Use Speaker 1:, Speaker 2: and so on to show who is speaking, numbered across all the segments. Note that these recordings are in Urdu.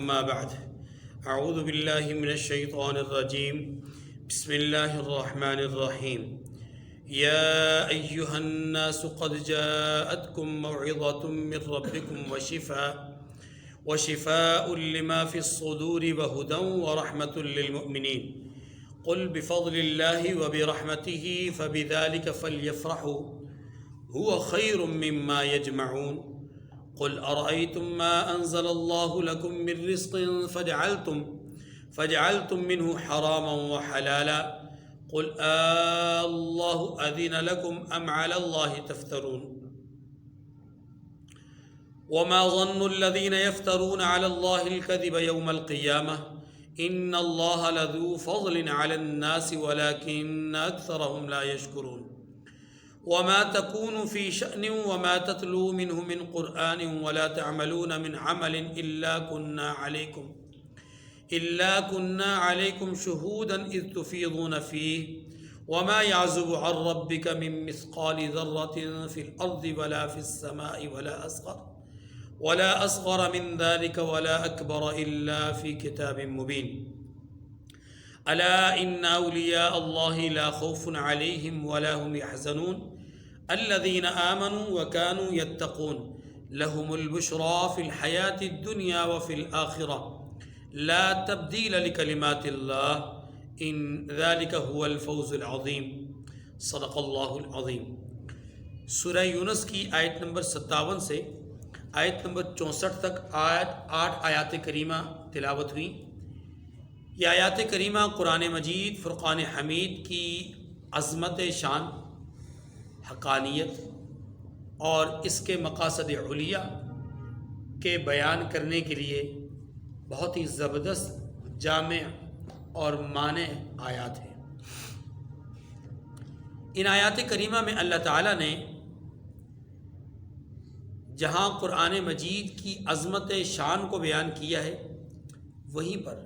Speaker 1: أما بعد أعوذ بالله من الشيطان الرجيم بسم الله الرحمن الرحيم يا أيها الناس قد جاءتكم موعظة من ربكم وشفاء لما في الصدور وهدى ورحمة للمؤمنين قل بفضل الله وبرحمته فبذلك فليفرحوا هو خير مما يجمعون قل أرأيتم ما أنزل الله لكم من رزق فجعلتم منه حراما وحلالا قل الله أذن لكم أم على الله تفترون وما ظن الذين يفترون على الله الكذب يوم القيامة إن الله لذو فضل على الناس ولكن أكثرهم لا يشكرون وما تكون في شأن وما تتلو منه من قرآن ولا تعملون من عمل إلا كنا عليكم شهودا إذ تفيضون فيه وما يعزب عن ربك من مثقال ذرة في الأرض ولا في السماء ولا أصغر من ذلك ولا أكبر إلا في كتاب مبين ألا إن أولياء الله لا خوف عليهم ولا هم يحزنون الذين آمنوا وكانوا يتقون لهم البشرى في الحياة الدنيا وفي الآخرة لا تبديل لكلمات الله إن ذلك هو الفوز العظيم صدق اللہ العظیم۔ سورہ یونس کی آیت نمبر 57 سے آیت نمبر 64 تک 8 آیات کریمہ تلاوت ہوئی۔ یہ آیات کریمہ قرآن مجید فرقان حمید کی عظمت شان، حقانیت اور اس کے مقاصد علیہ کے بیان کرنے کے لیے بہت ہی زبردست، جامع اور مانع آیات ہیں۔ ان آیات کریمہ میں اللہ تعالیٰ نے جہاں قرآن مجید کی عظمت شان کو بیان کیا ہے، وہیں پر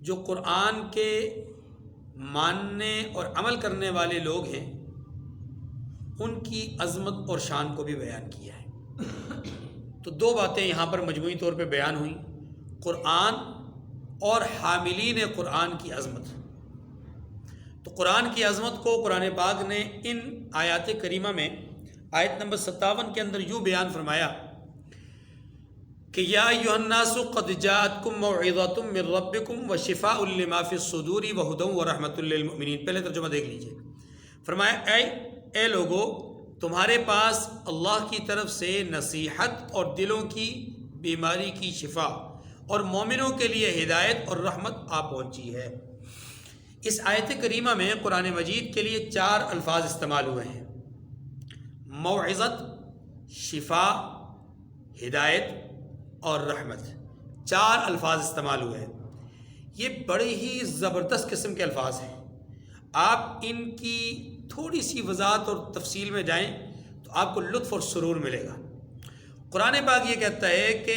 Speaker 1: جو قرآن کے ماننے اور عمل کرنے والے لوگ ہیں ان کی عظمت اور شان کو بھی بیان کیا ہے۔ تو دو باتیں یہاں پر مجموعی طور پہ بیان ہوئیں، قرآن اور حاملین قرآن کی عظمت۔ تو قرآن کی عظمت کو قرآن پاک نے ان آیات کریمہ میں آیت نمبر 57 کے اندر یوں بیان فرمایا کہ یا ایھا الناس قد جاءتکم موعظۃ من ربکم وشفاء لما فی الصدور وہدی ورحمۃ للمؤمنین۔ پہلے ترجمہ دیکھ لیجئے۔ فرمایا اے لوگو، تمہارے پاس اللہ کی طرف سے نصیحت اور دلوں کی بیماری کی شفا اور مومنوں کے لیے ہدایت اور رحمت آ پہنچی ہے۔ اس آیت کریمہ میں قرآن مجید کے لیے 4 الفاظ استعمال ہوئے ہیں: موعظت، شفا، ہدایت اور رحمت۔ 4 الفاظ استعمال ہوئے ہیں۔ یہ بڑے ہی زبردست قسم کے الفاظ ہیں۔ آپ ان کی تھوڑی سی وضاحت اور تفصیل میں جائیں تو آپ کو لطف اور سرور ملے گا۔ قرآن پاک یہ کہتا ہے کہ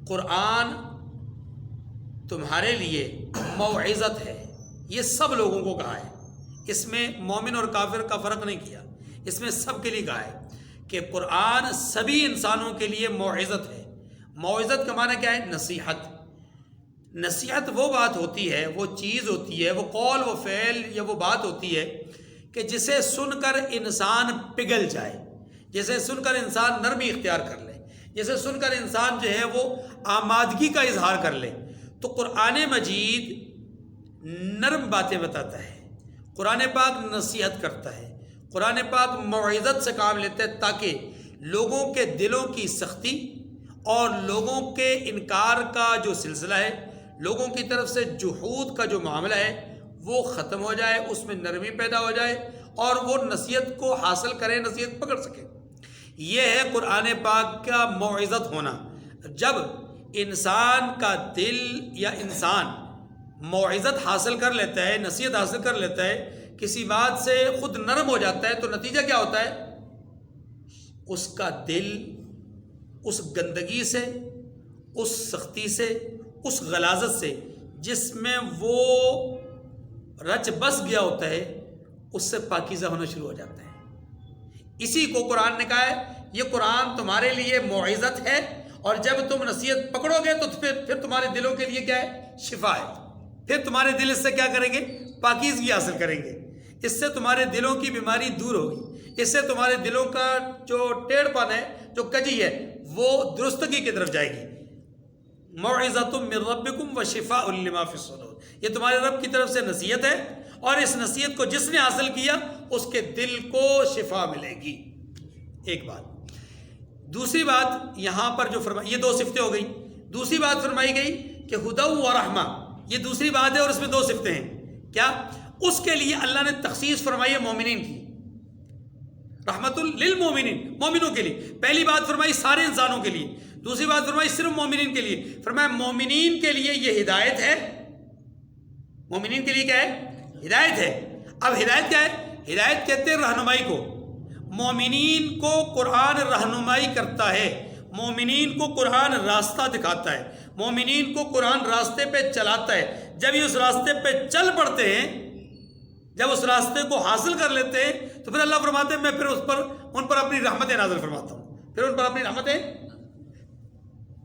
Speaker 1: قرآن تمہارے لیے موعظت ہے۔ یہ سب لوگوں کو کہا ہے، اس میں مومن اور کافر کا فرق نہیں کیا، اس میں سب کے لیے کہا ہے کہ قرآن سبھی انسانوں کے لیے موعظت ہے۔ موعظت کا معنی کیا ہے؟ نصیحت۔ نصیحت وہ بات ہوتی ہے، وہ چیز ہوتی ہے، وہ قول و فعل یا وہ بات ہوتی ہے کہ جسے سن کر انسان پگھل جائے، جسے سن کر انسان نرمی اختیار کر لے، جسے سن کر انسان جو ہے وہ آمادگی کا اظہار کر لے۔ تو قرآن مجید نرم باتیں بتاتا ہے، قرآن پاک نصیحت کرتا ہے، قرآن پاک موعظت سے کام لیتا ہے تاکہ لوگوں کے دلوں کی سختی اور لوگوں کے انکار کا جو سلسلہ ہے، لوگوں کی طرف سے جحود کا جو معاملہ ہے وہ ختم ہو جائے، اس میں نرمی پیدا ہو جائے اور وہ نصیحت کو حاصل کریں، نصیحت پکڑ سکے۔ یہ ہے قرآن پاک کا موعظت ہونا۔ جب انسان کا دل یا انسان موعظت حاصل کر لیتا ہے، نصیحت حاصل کر لیتا ہے، کسی بات سے خود نرم ہو جاتا ہے، تو نتیجہ کیا ہوتا ہے؟ اس کا دل اس گندگی سے، اس سختی سے، اس غلاظت سے جس میں وہ رچ بس گیا ہوتا ہے، اس سے پاکیزہ ہونا شروع ہو جاتا ہے۔ اسی کو قرآن نے کہا ہے یہ قرآن تمہارے لیے موعظت ہے اور جب تم نصیحت پکڑو گے تو پھر تمہارے دلوں کے لیے کیا ہے؟ شفا ہے. پھر تمہارے دل اس سے کیا کریں گے؟ پاکیزگی حاصل کریں گے. اس سے تمہارے دلوں کی بیماری دور ہوگی. اس سے تمہارے دلوں کا جو ٹیڑھ پن ہے، جو کجی ہے، وہ درستگی کی طرف جائے گی. موعظۃ من ربکم وشفاء لما فی الصدور، یہ تمہارے رب کی طرف سے نصیحت ہے، اور اس نصیحت کو جس نے حاصل کیا اس کے دل کو شفا ملے گی. ایک بات. دوسری بات یہاں پر جو فرمائی، یہ 2 صفتیں ہو گئی. دوسری بات فرمائی گئی کہ ہدی و رحمہ، یہ دوسری بات ہے اور اس میں 2 صفتیں ہیں. کیا؟ اس کے لیے اللہ نے تخصیص فرمائی ہے مومنین کی، رحمت للمومنین، مومنوں کے لیے. پہلی بات فرمائی سارے انسانوں کے لیے، دوسری بات فرمائی صرف مومنین کے لیے. فرمایا مومنین کے لیے یہ ہدایت ہے. مومنین کے لیے کیا ہے؟ ہدایت ہے. اب ہدایت کیا ہے؟ ہدایت کہتے ہیں رہنمائی کو. مومنین کو قرآن رہنمائی کرتا ہے، مومنین کو قرآن راستہ دکھاتا ہے، مومنین کو قرآن راستے پہ چلاتا ہے. جب یہ اس راستے پہ چل پڑتے ہیں، جب اس راستے کو حاصل کر لیتے ہیں، تو پھر اللہ فرماتے ہیں میں پھر ان پر اپنی رحمتیں نازل فرماتا ہوں. پھر ان پر اپنی رحمتیں.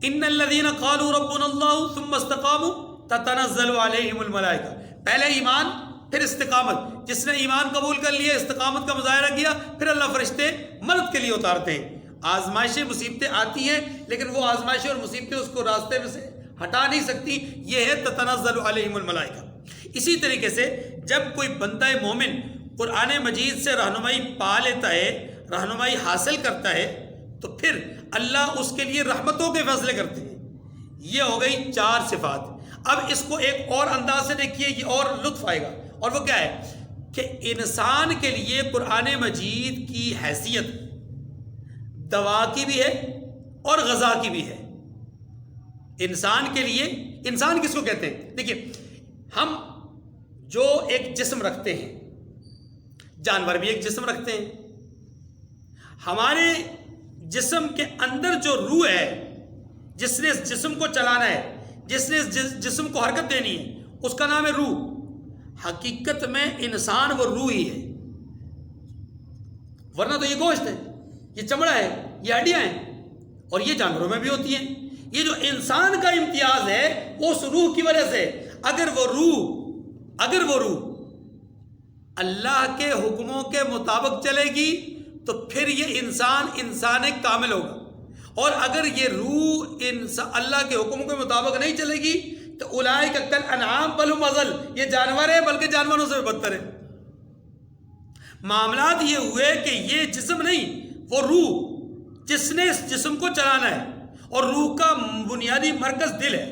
Speaker 1: ان الذین قالوا ربنا اللہ ثم استقاموا تتنزل علیہم الملائکہ. پہلے ایمان، پھر استقامت. جس نے ایمان قبول کر لیا، استقامت کا مظاہرہ کیا، پھر اللہ فرشتے مدد کے لیے اتارتے ہیں. آزمائشیں، مصیبتیں آتی ہیں، لیکن وہ آزمائشیں اور مصیبتیں اس کو راستے میں سے ہٹا نہیں سکتی. یہ ہے تتنزل علیہم الملائکہ. اسی طریقے سے جب کوئی بندہ مومن قرآن مجید سے رہنمائی پا لیتا ہے، رہنمائی حاصل کرتا ہے، تو پھر اللہ اس کے لیے رحمتوں کے فیصلے کرتے ہیں. یہ ہو گئی 4 صفات. اب اس کو ایک اور انداز سے دیکھیے، یہ اور لطف آئے گا. اور وہ کیا ہے کہ انسان کے لیے قرآن مجید کی حیثیت دوا کی بھی ہے اور غذا کی بھی ہے. انسان کے لیے، انسان کس کو کہتے ہیں؟ دیکھیے، ہم جو ایک جسم رکھتے ہیں، جانور بھی ایک جسم رکھتے ہیں. ہمارے جسم کے اندر جو روح ہے، جس نے اس جسم کو چلانا ہے، جس نے اس جسم کو حرکت دینی ہے، اس کا نام ہے روح. حقیقت میں انسان وہ روح ہی ہے، ورنہ تو یہ گوشت ہے، یہ چمڑا ہے، یہ ہڈیاں ہیں، اور یہ جانوروں میں بھی ہوتی ہیں. یہ جو انسان کا امتیاز ہے وہ اس روح کی وجہ سے. اگر وہ روح اللہ کے حکموں کے مطابق چلے گی تو پھر یہ انسان کامل ہوگا. اور اگر یہ روح اللہ کے حکم کے مطابق نہیں چلے گی تو اولئک کالانعام بل هم اضل، یہ جانور ہے بلکہ جانوروں سے بھی بدتر ہے. معاملات یہ ہوئے کہ یہ جسم نہیں، وہ روح جس نے اس جسم کو چلانا ہے، اور روح کا بنیادی مرکز دل ہے.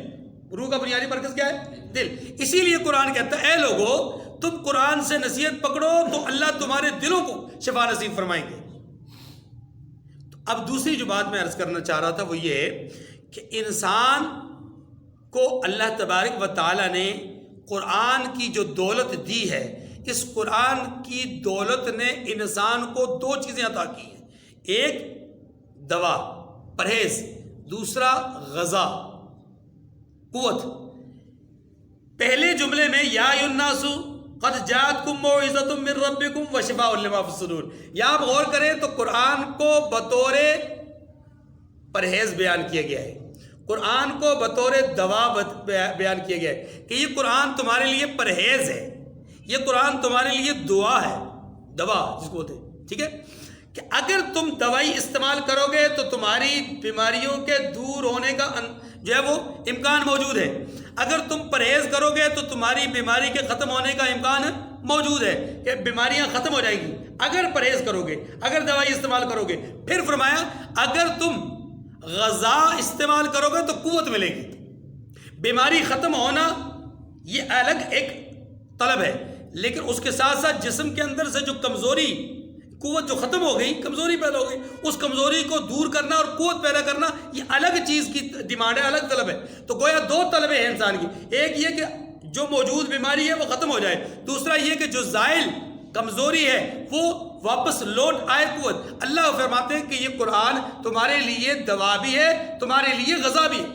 Speaker 1: روح کا بنیادی مرکز کیا ہے؟ دل. اسی لیے قرآن کہتا ہے اے لوگو تم قرآن سے نصیحت پکڑو تو اللہ تمہارے دلوں کو شفا نصیب فرمائیں گے. اب دوسری جو بات میں عرض کرنا چاہ رہا تھا وہ یہ ہے کہ انسان کو اللہ تبارک و تعالیٰ نے قرآن کی جو دولت دی ہے، اس قرآن کی دولت نے انسان کو 2 چیزیں عطا کی ہیں. ایک دوا، پرہیز، دوسرا غذا، قوت. پہلے جملے میں یا ایھا الناس قد جاءتکم موعظۃ من ربکم وشفاء لما فی الصدور، یا آپ غور کریں تو قرآن کو بطور پرہیز بیان کیا گیا ہے، قرآن کو بطور دوا بیان کیا گیا ہے کہ یہ قرآن تمہارے لیے پرہیز ہے، یہ قرآن تمہارے لیے دعا ہے. دوا جس کو ہوتے ہیں، ٹھیک ہے، کہ اگر تم دوائی استعمال کرو گے تو تمہاری بیماریوں کے دور ہونے کا جو ہے وہ امکان موجود ہے. اگر تم پرہیز کرو گے تو تمہاری بیماری کے ختم ہونے کا امکان موجود ہے، کہ بیماریاں ختم ہو جائیں گی اگر پرہیز کرو گے، اگر دوائی استعمال کرو گے. پھر فرمایا اگر تم غذا استعمال کرو گے تو قوت ملے گی. بیماری ختم ہونا یہ الگ ایک طلب ہے، لیکن اس کے ساتھ ساتھ جسم کے اندر سے جو کمزوری، قوت جو ختم ہو گئی، کمزوری پیدا ہو گئی، اس کمزوری کو دور کرنا اور قوت پیدا کرنا یہ الگ چیز کی ڈیمانڈ ہے، الگ طلب ہے. تو گویا 2 طلبیں ہیں انسان کی. ایک یہ کہ جو موجود بیماری ہے وہ ختم ہو جائے، دوسرا یہ کہ جو زائل کمزوری ہے وہ واپس لوٹ آئے قوت. اللہ فرماتے ہیں کہ یہ قرآن تمہارے لیے دوا بھی ہے، تمہارے لیے غذا بھی ہے.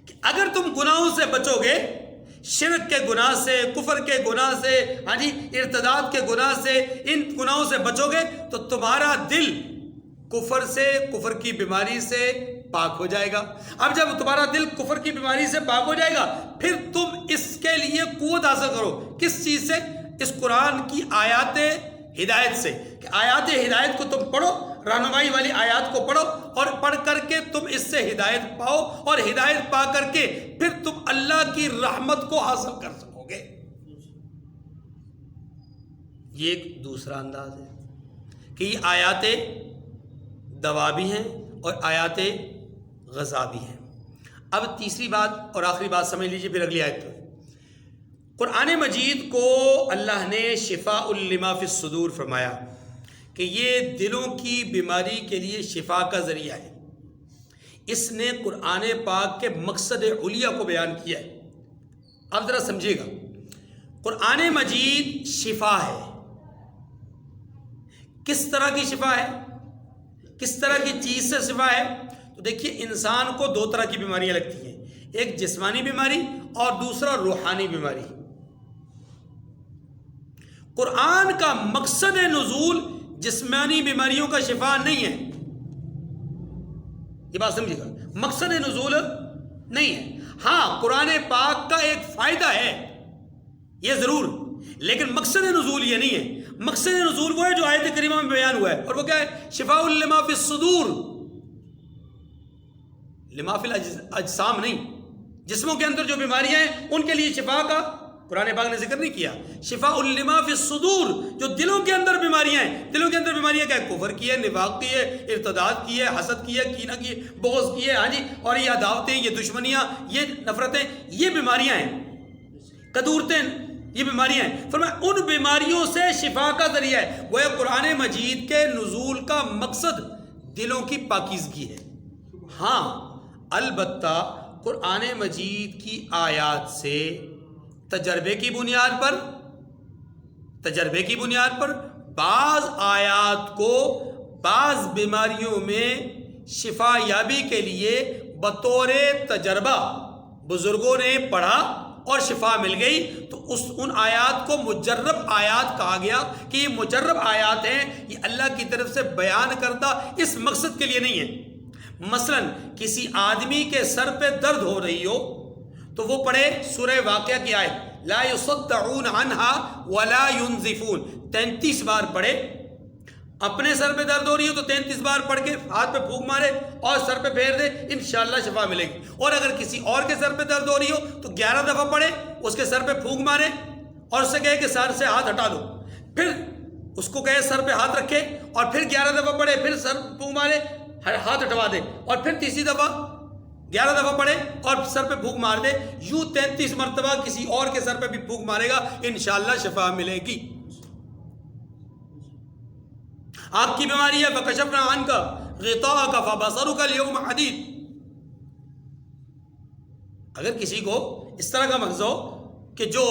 Speaker 1: کہ اگر تم گناہوں سے بچو گے، شرک کے گناہ سے، کفر کے گناہ سے، ارتداد کے گناہ سے، ان گناہوں سے بچو گے تو تمہارا دل کفر سے، کفر کی بیماری سے پاک ہو جائے گا۔ اب جب تمہارا دل کفر کی بیماری سے پاک ہو جائے گا، پھر تم اس کے لیے قوت حاصل کرو۔ کس چیز سے؟ اس قرآن کی آیات ہدایت سے، کہ آیات ہدایت کو تم پڑھو، رہنمائی والی آیات کو پڑھو، اور پڑھ کر کے تم اس سے ہدایت پاؤ، اور ہدایت پا کر کے پھر تم اللہ کی رحمت کو حاصل کر سکو گے۔ یہ ایک دوسرا انداز ہے کہ یہ آیات دوا بھی ہیں اور آیات غذا بھی ہیں۔ اب تیسری بات اور آخری بات سمجھ لیجیے، پھر اگلی آیت پر۔ قرآن مجید کو اللہ نے شفاء لما فی الصدور فرمایا کہ یہ دلوں کی بیماری کے لیے شفا کا ذریعہ ہے۔ اس نے قرآن پاک کے مقصد علیہ کو بیان کیا ہے۔ اب ذرا سمجھیے گا، قرآن مجید شفا ہے۔ کس طرح کی شفا ہے؟ کس طرح کی چیز سے شفا ہے؟ تو دیکھیے، انسان کو دو طرح کی بیماریاں لگتی ہیں، ایک جسمانی بیماری اور دوسرا روحانی بیماری۔ قرآن کا مقصد نزول جسمانی بیماریوں کا شفا نہیں ہے، یہ بات سمجھیے گا، مقصد نزول نہیں ہے۔ ہاں، قرآن پاک کا ایک فائدہ ہے یہ ضرور، لیکن مقصد نزول یہ نہیں ہے۔ مقصد نزول وہ ہے جو آیت کریمہ میں بیان ہوا ہے، اور وہ کیا ہے؟ شفاء لما فی الصدور، لما فی الاجسام نہیں، جسموں کے اندر جو بیماریاں ہیں ان کے لیے شفا کا قرآن پاک نے ذکر نہیں کیا۔ شفاء لما فی الصدور، جو دلوں کے اندر بیماریاں ہیں، دلوں کے اندر بیماریاں کیا ہے؟ کفر کی ہے، نفاق کی ہے، ارتداد کی ہے، حسد کی ہے، کینہ کی ہے، بغض کی ہے، ہاں جی، اور یہ عداوتیں، یہ دشمنیاں، یہ نفرتیں، یہ بیماریاں ہیں، قدورتیں، یہ بیماریاں ہیں۔ فرمایا ان بیماریوں سے شفا کا ذریعہ ہے۔ وہ قرآن مجید کے نزول کا مقصد دلوں کی پاکیزگی ہے۔ ہاں، البتہ قرآن مجید کی آیات سے تجربے کی بنیاد پر بعض آیات کو بعض بیماریوں میں شفا یابی کے لیے بطور تجربہ بزرگوں نے پڑھا اور شفا مل گئی، تو ان آیات کو مجرب آیات کہا گیا کہ یہ مجرب آیات ہیں، یہ اللہ کی طرف سے بیان کردہ اس مقصد کے لیے نہیں ہے۔ مثلا کسی آدمی کے سر پہ درد ہو رہی ہو تو وہ پڑھے سورہ واقعہ کی آیت، لا یصدعون عنہا ولا ینزفون، 33 بار پڑھے۔ اپنے سر پہ درد ہو رہی ہو تو 33 بار پڑھ کے ہاتھ پہ پھونک مارے اور سر پہ پھیر دے، انشاءاللہ شفا ملے گی۔ اور اگر کسی اور کے سر پہ درد ہو رہی ہو تو 11 دفعہ پڑھے، اس کے سر پہ پھونک مارے اور اس سے کہے کہ سر سے ہاتھ ہٹا دو، پھر اس کو کہے سر پہ ہاتھ رکھے اور پھر 11 دفعہ پڑھے، پھر سر پھونک مارے، ہاتھ ہٹوا دے، اور پھر تیسری دفعہ 11 دفعہ پڑھے اور سر پہ پھونک مار دے، یوں 33 مرتبہ کسی اور کے سر پہ بھی پھونک مارے گا، انشاءاللہ شفا ملے گی۔ آنکھ کی بیماری ہے، فکشفنا عنک غطاءک فبصرک اليوم حدید۔ اگر کسی کو اس طرح کا مغز ہو کہ جو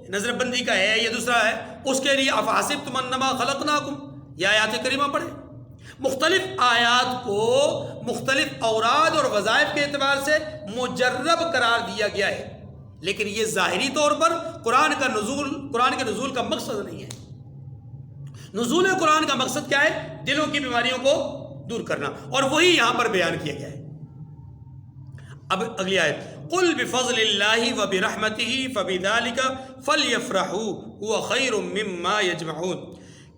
Speaker 1: نظر بندی کا ہے یا دوسرا ہے، اس کے لیے افحسبتم انما خلقناکم، یہ آیات کریمہ پڑھے۔ مختلف آیات کو مختلف اوراد اور وظائف کے اعتبار سے مجرب قرار دیا گیا ہے، لیکن یہ ظاہری طور پر قرآن کے نزول کا مقصد نہیں ہے۔ نزول قرآن کا مقصد کیا ہے؟ دلوں کی بیماریوں کو دور کرنا، اور وہی یہاں پر بیان کیا گیا ہے۔ اب اگلی آیت، قل بفضل اللہ وبرحمتہ فبذلک فلیفرحوا هو خیر مما یجمعون،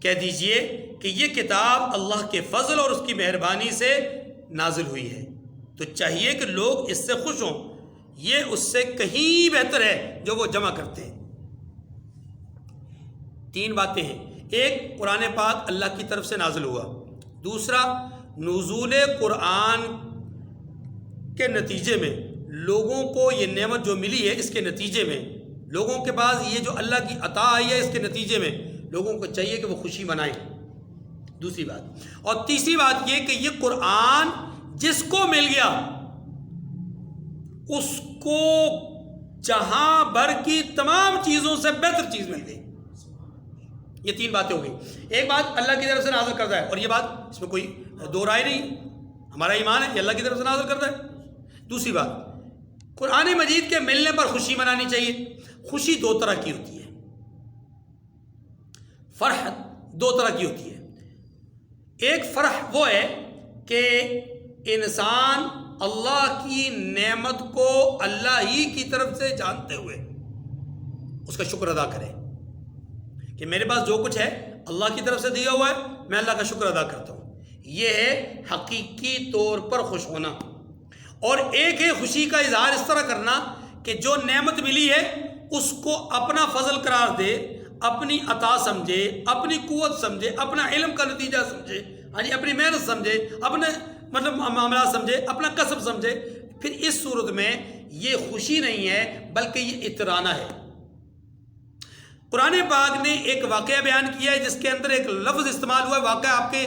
Speaker 1: کہہ دیجئے کہ یہ کتاب اللہ کے فضل اور اس کی مہربانی سے نازل ہوئی ہے، تو چاہیے کہ لوگ اس سے خوش ہوں، یہ اس سے کہیں بہتر ہے جو وہ جمع کرتے ہیں۔ 3 باتیں ہیں، ایک قرآن پاک اللہ کی طرف سے نازل ہوا، دوسرا نزول قرآن کے نتیجے میں لوگوں کو یہ نعمت جو ملی ہے، اس کے نتیجے میں لوگوں کے پاس یہ جو اللہ کی عطا آئی ہے، اس کے نتیجے میں لوگوں کو چاہیے کہ وہ خوشی منائیں، دوسری بات۔ اور تیسری بات یہ کہ یہ قرآن جس کو مل گیا اس کو جہاں بھر کی تمام چیزوں سے بہتر چیز مل گئی۔ یہ 3 باتیں ہو گئی۔ ایک بات اللہ کی طرف سے نازل کرتا ہے، اور یہ بات اس میں کوئی دو رائے نہیں، ہمارا ایمان ہے کہ اللہ کی طرف سے نازل کرتا ہے۔ دوسری بات، قرآن مجید کے ملنے پر خوشی منانی چاہیے۔ خوشی 2 طرح کی ہوتی ہے، فرح 2 طرح کی ہوتی ہے۔ ایک فرح وہ ہے کہ انسان اللہ کی نعمت کو اللہ ہی کی طرف سے جانتے ہوئے اس کا شکر ادا کرے کہ میرے پاس جو کچھ ہے اللہ کی طرف سے دیا ہوا ہے، میں اللہ کا شکر ادا کرتا ہوں۔ یہ ہے حقیقی طور پر خوش ہونا۔ اور ایک ہے خوشی کا اظہار اس طرح کرنا کہ جو نعمت ملی ہے اس کو اپنا فضل قرار دے، اپنی عطا سمجھے، اپنی قوت سمجھے، اپنا علم کا نتیجہ سمجھے، اپنی محنت سمجھے، اپنے معاملات سمجھے، اپنا کسب سمجھے، پھر اس صورت میں یہ خوشی نہیں ہے بلکہ یہ اطرانہ ہے۔ قرآن پاک نے ایک واقعہ بیان کیا ہے جس کے اندر ایک لفظ استعمال ہوا ہے، واقعہ آپ کے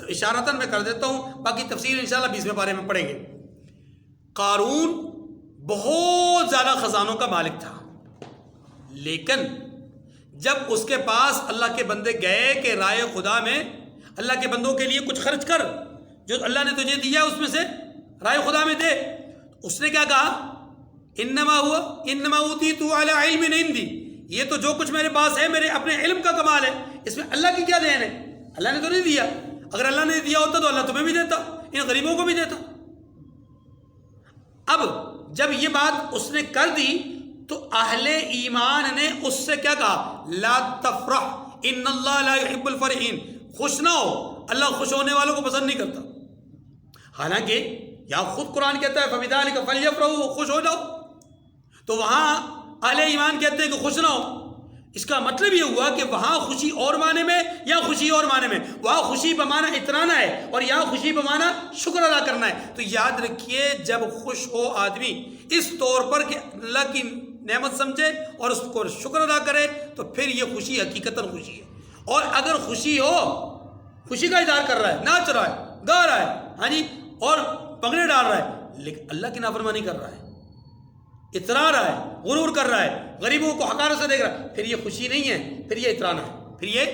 Speaker 1: اشارتاً میں کر دیتا ہوں، باقی تفصیل انشاءاللہ 20ویں پارے میں پڑھیں گے۔ قارون بہت زیادہ خزانوں کا مالک تھا، لیکن جب اس کے پاس اللہ کے بندے گئے کہ رائے خدا میں اللہ کے بندوں کے لیے کچھ خرچ کر، جو اللہ نے تجھے دیا اس میں سے رائے خدا میں دے، اس نے کیا کہا؟ انما اوتیت علی علم عندی، یہ تو جو کچھ میرے پاس ہے میرے اپنے علم کا کمال ہے، اس میں اللہ کی کیا دین ہے؟ اللہ نے تو نہیں دیا، اگر اللہ نے دیا ہوتا تو اللہ تمہیں بھی دیتا، ان غریبوں کو بھی دیتا۔ اب جب یہ بات اس نے کر دی تو اہل ایمان نے اس سے کیا کہا؟ لا تفرح ان اللہ لا يحب الفرحین، خوش نہ ہو، اللہ خوش ہونے والوں کو پسند نہیں کرتا۔ حالانکہ یا خود قرآن کہتا ہے فَبِذَلِكَ فَلْيَفْرَحُوا، خوش ہو جاؤ، تو وہاں اہل ایمان کہتے ہیں کہ خوش نہ ہو۔ اس کا مطلب یہ ہوا کہ وہاں خوشی اور معنی میں یا خوشی اور معنی میں، وہاں خوشی بمعنی اطرانا ہے اور یہاں خوشی بمعنی شکر ادا کرنا ہے۔ تو یاد رکھیے جب خوش ہو آدمی اس طور پر کہ اللہ کی نعمت سمجھے اور اس کو شکر ادا کرے تو پھر یہ خوشی حقیقتاً خوشی ہے۔ اور اگر خوشی ہو، خوشی کا اظہار کر رہا ہے، ناچ رہا ہے، گا رہا ہے، اور پگڑے ڈال رہا ہے، لیکن اللہ کی نافرمانی کر رہا ہے، اترا رہا ہے، غرور کر رہا ہے، غریبوں کو حقارت سے دیکھ رہا ہے، پھر یہ خوشی نہیں ہے، پھر یہ اترانا ہے۔ پھر یہ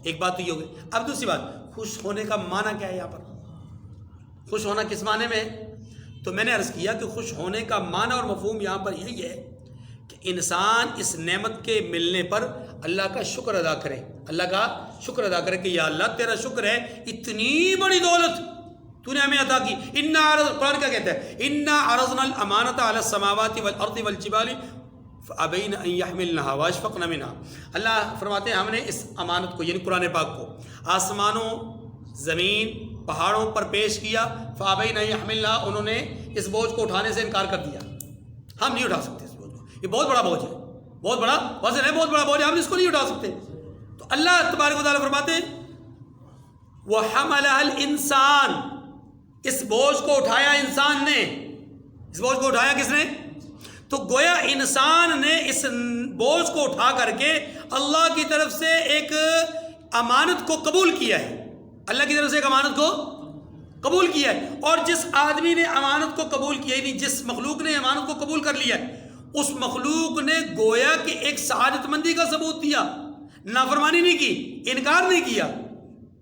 Speaker 1: ایک بات تو یہ ہو گئی۔ اب دوسری بات، خوش ہونے کا معنی کیا ہے یہاں پر؟ خوش ہونا کس معنی میں ہے؟ تو میں نے عرض کیا کہ خوش ہونے کا معنی اور مفہوم یہاں پر یہی ہے کہ انسان اس نعمت کے ملنے پر اللہ کا شکر ادا کرے، اللہ کا شکر ادا کرے کہ یا اللہ تیرا شکر ہے اتنی بڑی دولت تو نے ہمیں عطا کی۔ قرآن کیا کہتا ہے؟ انا عرضنا الامانۃ علی السماوات والارض والجبال فابین ان یحملنها واشفقن منها۔ اللہ فرماتے ہیں ہم نے اس امانت کو یعنی قرآن پاک کو آسمانوں، زمین، پہاڑوں پر پیش کیا، فابین ان یحملنها، انہوں نے اس بوجھ کو اٹھانے سے انکار کر دیا۔ ہم نہیں اٹھا سکتے اس بوجھ کو، یہ بہت بڑا بوجھ ہے، بہت بڑا وزن ہے، بہت بڑا بوجھ ہے، ہم اس کو نہیں اٹھا سکتے۔ تو اللہ تبارک و تعالیٰ فرماتے ہیں وحملها الانسان، اس بوجھ کو اٹھایا انسان نے۔ اس بوجھ کو اٹھایا کس نے؟ تو گویا انسان نے اس بوجھ کو اٹھا کر کے اللہ کی طرف سے ایک امانت کو قبول کیا ہے، اللہ کی طرف سے ایک امانت کو قبول کیا ہے۔ اور جس آدمی نے امانت کو قبول کیا، یعنی جس مخلوق نے امانت کو قبول کر لیا ہے، اس مخلوق نے گویا کہ ایک سعادت مندی کا ثبوت دیا، نافرمانی نہیں کی، انکار نہیں کیا،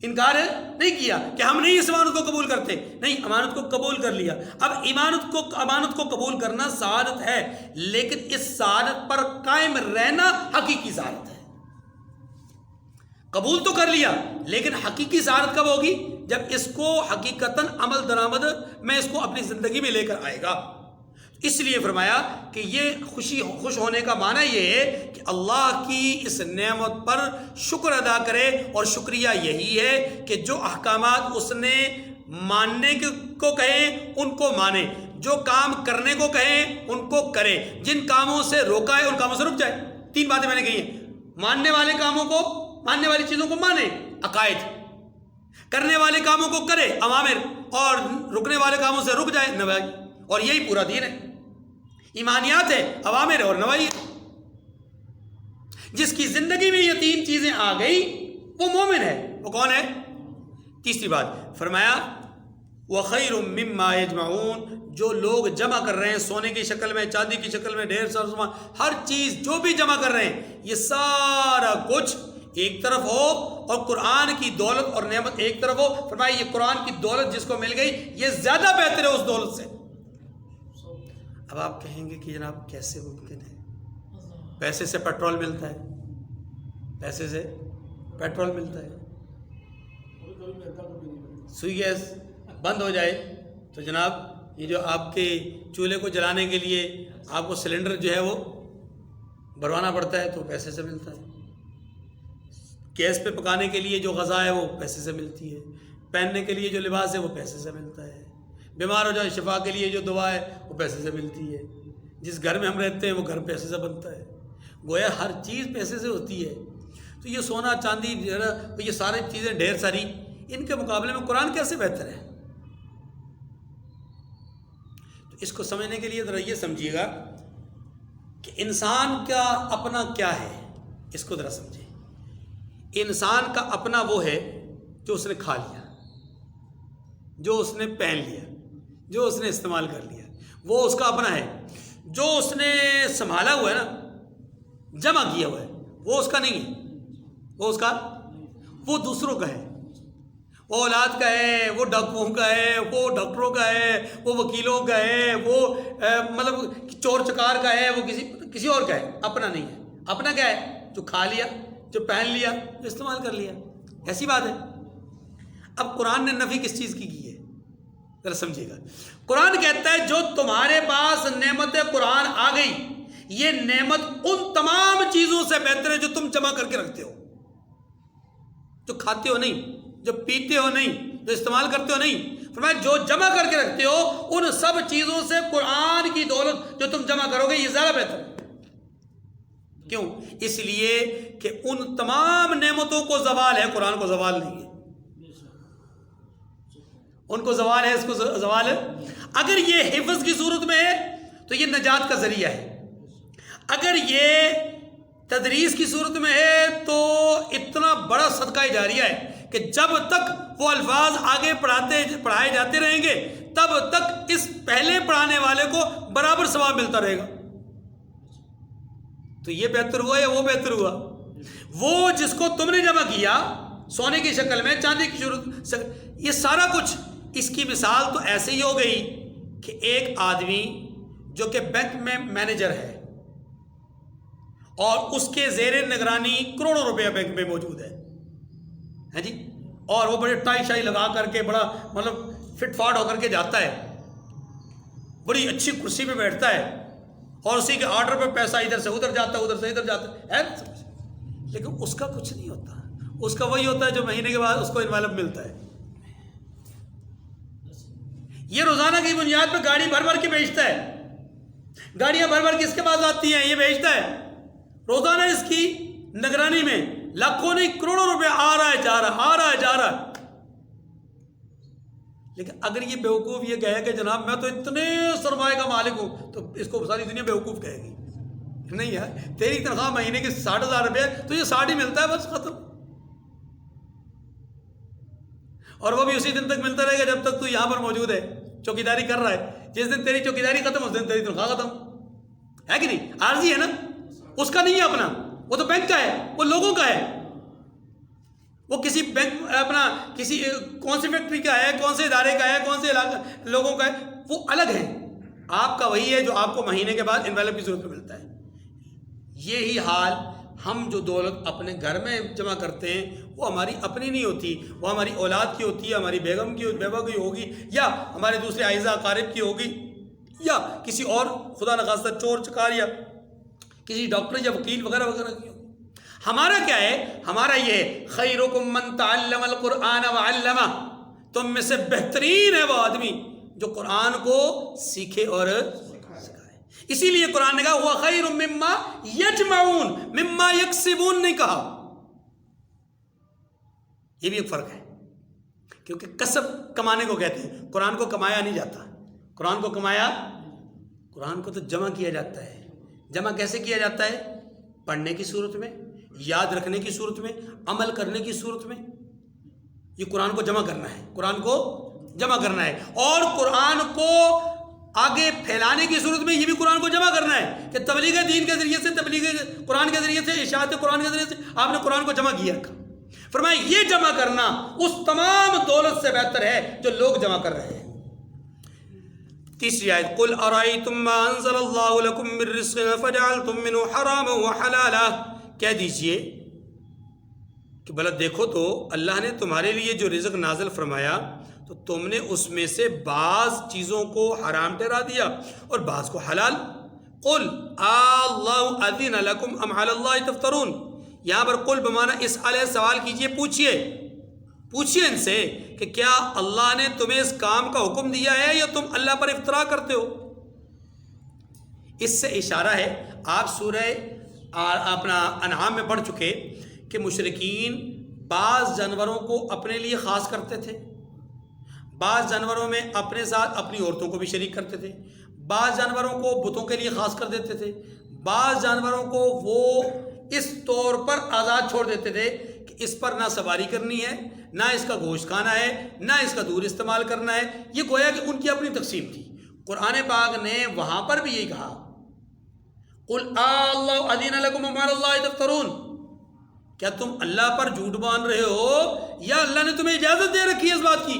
Speaker 1: انکار نہیں کیا کہ ہم نہیں اس امانت کو قبول کرتے، نہیں، امانت کو قبول کر لیا۔ اب امانت کو قبول کرنا سعادت ہے، لیکن اس سعادت پر قائم رہنا حقیقی سعادت ہے۔ قبول تو کر لیا، لیکن حقیقی سعادت کب ہوگی؟ جب اس کو حقیقتاً عمل درآمد میں اس کو اپنی زندگی میں لے کر آئے گا۔ اس لیے فرمایا کہ یہ خوش ہونے کا معنی یہ ہے کہ اللہ کی اس نعمت پر شکر ادا کرے، اور شکریہ یہی ہے کہ جو احکامات اس نے ماننے کو کہیں ان کو مانے، جو کام کرنے کو کہیں ان کو کرے، جن کاموں سے روکا ہے ان کاموں سے رک جائے۔ تین باتیں میں نے کہی ہیں، ماننے والے کاموں کو، ماننے والی چیزوں کو مانے، عقائد، کرنے والے کاموں کو کرے، اوامر، اور رکنے والے کاموں سے رک جائے، نواہی۔ اور یہی پورا دین ہے، ایمانیات ہے، اوامر اور نواہی۔ جس کی زندگی میں یہ تین چیزیں آ گئی وہ مومن ہے۔ وہ کون ہے؟ تیسری بات فرمایا وَخَيْرٌ مِّمَّا يَجْمَعُونَ، جو لوگ جمع کر رہے ہیں سونے کی شکل میں، چاندی کی شکل میں، ڈھیر سارا سامان، ہر چیز جو بھی جمع کر رہے ہیں، یہ سارا کچھ ایک طرف ہو اور قرآن کی دولت اور نعمت ایک طرف ہو۔ فرمایا یہ قرآن کی دولت جس کو مل گئی یہ زیادہ بہتر ہے اس دولت سے۔ اب آپ کہیں گے کہ جناب کیسے ممکن ہے؟ پیسے سے پیٹرول ملتا ہے، پیسے سے پیٹرول ملتا ہے، سوئی گیس بند ہو جائے تو جناب یہ جو آپ کے چولہے کو جلانے کے لیے آپ کو سلنڈر جو ہے وہ بھروانا پڑتا ہے تو پیسے سے ملتا ہے، گیس پہ پکانے کے لیے جو غذا ہے وہ پیسے سے ملتی ہے، پہننے کے لیے جو لباس ہے وہ پیسے سے ملتا ہے، بیمار ہو جائے شفا کے لیے جو دوا ہے وہ پیسے سے ملتی ہے، جس گھر میں ہم رہتے ہیں وہ گھر پیسے سے بنتا ہے، گویا ہر چیز پیسے سے ہوتی ہے۔ تو یہ سونا چاندی یہ ساری چیزیں ڈھیر ساری، ان کے مقابلے میں قرآن کیسے بہتر ہے؟ تو اس کو سمجھنے کے لیے ذرا یہ سمجھیے گا کہ انسان کا اپنا کیا ہے، اس کو ذرا سمجھیں۔ انسان کا اپنا وہ ہے جو اس نے کھا لیا، جو اس نے پہن لیا، جو اس نے استعمال کر لیا، وہ اس کا اپنا ہے۔ جو اس نے سنبھالا ہوا ہے نا، جمع کیا ہوا ہے، وہ اس کا نہیں ہے، وہ اس کا، وہ دوسروں کا ہے، وہ اولاد کا ہے، وہ ڈاکوؤں کا ہے، وہ ڈاکٹروں کا ہے، وہ وکیلوں کا ہے، وہ مطلب چور چکار کا ہے، وہ کسی اور کا ہے، اپنا نہیں ہے۔ اپنا کیا ہے؟ جو کھا لیا، جو پہن لیا، جو استعمال کر لیا، ایسی بات ہے۔ اب قرآن نے نفی کس چیز کی ہے ذرا سمجھیے گا۔ قرآن کہتا ہے جو تمہارے پاس نعمت قرآن آ گئی، یہ نعمت ان تمام چیزوں سے بہتر ہے جو تم جمع کر کے رکھتے ہو، جو کھاتے ہو نہیں، جو پیتے ہو نہیں، جو استعمال کرتے ہو نہیں۔ فرمایا جو جمع کر کے رکھتے ہو ان سب چیزوں سے قرآن کی دولت جو تم جمع کرو گے یہ زیادہ بہتر ہے۔ کیوں؟ اس لیے کہ ان تمام نعمتوں کو زوال ہے، قرآن کو زوال نہیں ہے۔ ان کو زوال ہے، اس کو زوال ہے۔ اگر یہ حفظ کی صورت میں ہے تو یہ نجات کا ذریعہ ہے، اگر یہ تدریس کی صورت میں ہے تو اتنا بڑا صدقہ جاریہ ہے کہ جب تک وہ الفاظ آگے پڑھائے جاتے رہیں گے تب تک اس پہلے پڑھانے والے کو برابر ثواب ملتا رہے گا۔ تو یہ بہتر ہوا یا وہ بہتر ہوا؟ وہ جس کو تم نے جمع کیا سونے کی شکل میں، چاندی کی صورت، یہ سارا کچھ، اس کی مثال تو ایسے ہی ہو گئی کہ ایک آدمی جو کہ بینک میں مینیجر ہے اور اس کے زیر نگرانی کروڑوں روپیہ بینک میں موجود ہے جی، اور وہ بڑے ٹائی شائی لگا کر کے بڑا مطلب فٹ فاٹ ہو کر کے جاتا ہے، بڑی اچھی کرسی پہ بیٹھتا ہے اور اسی کے آرڈر پہ پیسہ ادھر سے ادھر جاتا ہے، ادھر سے ادھر جاتا ہے، لیکن اس کا کچھ نہیں ہوتا، اس کا وہی ہوتا ہے جو مہینے کے بعد اس کو انویلپ ملتا ہے۔ یہ روزانہ کی بنیاد پہ گاڑی بھر بھر کے بیچتا ہے، گاڑیاں بھر بھر کے اس کے پاس آتی ہیں، یہ بیچتا ہے، روزانہ اس کی نگرانی میں لاکھوں نہیں کروڑوں روپے آ رہا ہے جا رہا، آ رہا ہے جا رہا ہے۔ لیکن اگر یہ بیوقوف یہ کہے کہ جناب میں تو اتنے سرمایہ کا مالک ہوں، تو اس کو ساری دنیا بیوقوف کہے گی۔ نہیں یار، تیری تنخواہ مہینے کی 60,000 روپے، تو یہ 60 ہی ملتا ہے، بس ختم، اور وہ بھی اسی دن تک ملتا رہے گا جب تک تو یہاں پر موجود ہے، چوکیداری کر رہا ہے۔ جس دن تیری چوکیداری ختم اس دن تیری تنخواہ ختم، ہے کہ نہیں؟ عارضی ہے نا، اس کا نہیں ہے اپنا، وہ تو بینک کا ہے، وہ لوگوں کا ہے، وہ کسی بینک اپنا کسی کون سی فیکٹری کا ہے، کون سے ادارے کا ہے، کون سے علاقے لوگوں کا ہے، وہ الگ ہے۔ آپ کا وہی ہے جو آپ کو مہینے کے بعد انویلپ کی صورت میں ملتا ہے۔ یہی حال ہم جو دولت اپنے گھر میں جمع کرتے ہیں وہ ہماری اپنی نہیں ہوتی، وہ ہماری اولاد کی ہوتی ہے، ہماری بیگم کی بیوہ کی ہوگی، یا ہمارے دوسرے اعزا اقارب کی ہوگی، یا کسی اور خدا نخواستہ چور چکار یا کسی ڈاکٹر یا وکیل وغیرہ وغیرہ کی ہوگی۔ ہمارا کیا ہے؟ ہمارا یہ ہے خیرکم من تعلم القرآن وعلمہ، تم میں سے بہترین ہے وہ آدمی جو قرآن کو سیکھے اور سکھائے۔ اسی لیے قرآن نے کہا وہ خیر مما یجمعون، مما یکسبون نہیں کہا۔ یہ بھی ایک فرق ہے، کیونکہ کسب کمانے کو کہتے ہیں، قرآن کو کمایا نہیں جاتا، قرآن کو کمایا، قرآن کو تو جمع کیا جاتا ہے۔ جمع کیسے کیا جاتا ہے؟ پڑھنے کی صورت میں، یاد رکھنے کی صورت میں، عمل کرنے کی صورت میں۔ یہ قرآن کو جمع کرنا ہے، قرآن کو جمع کرنا ہے، اور قرآن کو آگے پھیلانے کی صورت میں یہ بھی قرآن کو جمع کرنا ہے کہ تبلیغ دین کے ذریعے سے، تبلیغ قرآن کے ذریعے سے، اشاعت قرآن کے ذریعے سے آپ نے قرآن کو جمع کیا رکھا۔ فرمایا یہ جمع کرنا اس تمام دولت سے بہتر ہے جو لوگ جمع کر رہے ہیں۔ تیسری آیت، قل ارائیتم ما انزل اللہ لکم من رزق فجعلتم منہ حراما وحلالا، کہہ دیجئے کہ بھلا دیکھو تو اللہ نے تمہارے لیے جو رزق نازل فرمایا تو تم نے اس میں سے بعض چیزوں کو حرام ٹھہرا دیا اور بعض کو حلال. قل اللہ اذن لکم ام علی اللہ تفترون. یہاں پر قل بمانا اس علیہ سوال کیجئے، پوچھئے ان سے کہ کیا اللہ نے تمہیں اس کام کا حکم دیا ہے یا تم اللہ پر افترا کرتے ہو. اس سے اشارہ ہے، آپ سورہ اپنا انعام میں پڑھ چکے کہ مشرکین بعض جانوروں کو اپنے لیے خاص کرتے تھے، بعض جانوروں میں اپنے ساتھ اپنی عورتوں کو بھی شریک کرتے تھے، بعض جانوروں کو بتوں کے لیے خاص کر دیتے تھے، بعض جانوروں کو وہ اس طور پر آزاد چھوڑ دیتے تھے کہ اس پر نہ سواری کرنی ہے، نہ اس کا گوشت کھانا ہے، نہ اس کا دودھ استعمال کرنا ہے. یہ گویا کہ ان کی اپنی تقسیم تھی. قرآن پاک نے وہاں پر بھی یہی کہا، قل اللہ اذن لکم ام علی اللہ تفترون. کیا تم اللہ پر جھوٹ باندھ رہے ہو یا اللہ نے تمہیں اجازت دے رکھی ہے اس بات کی؟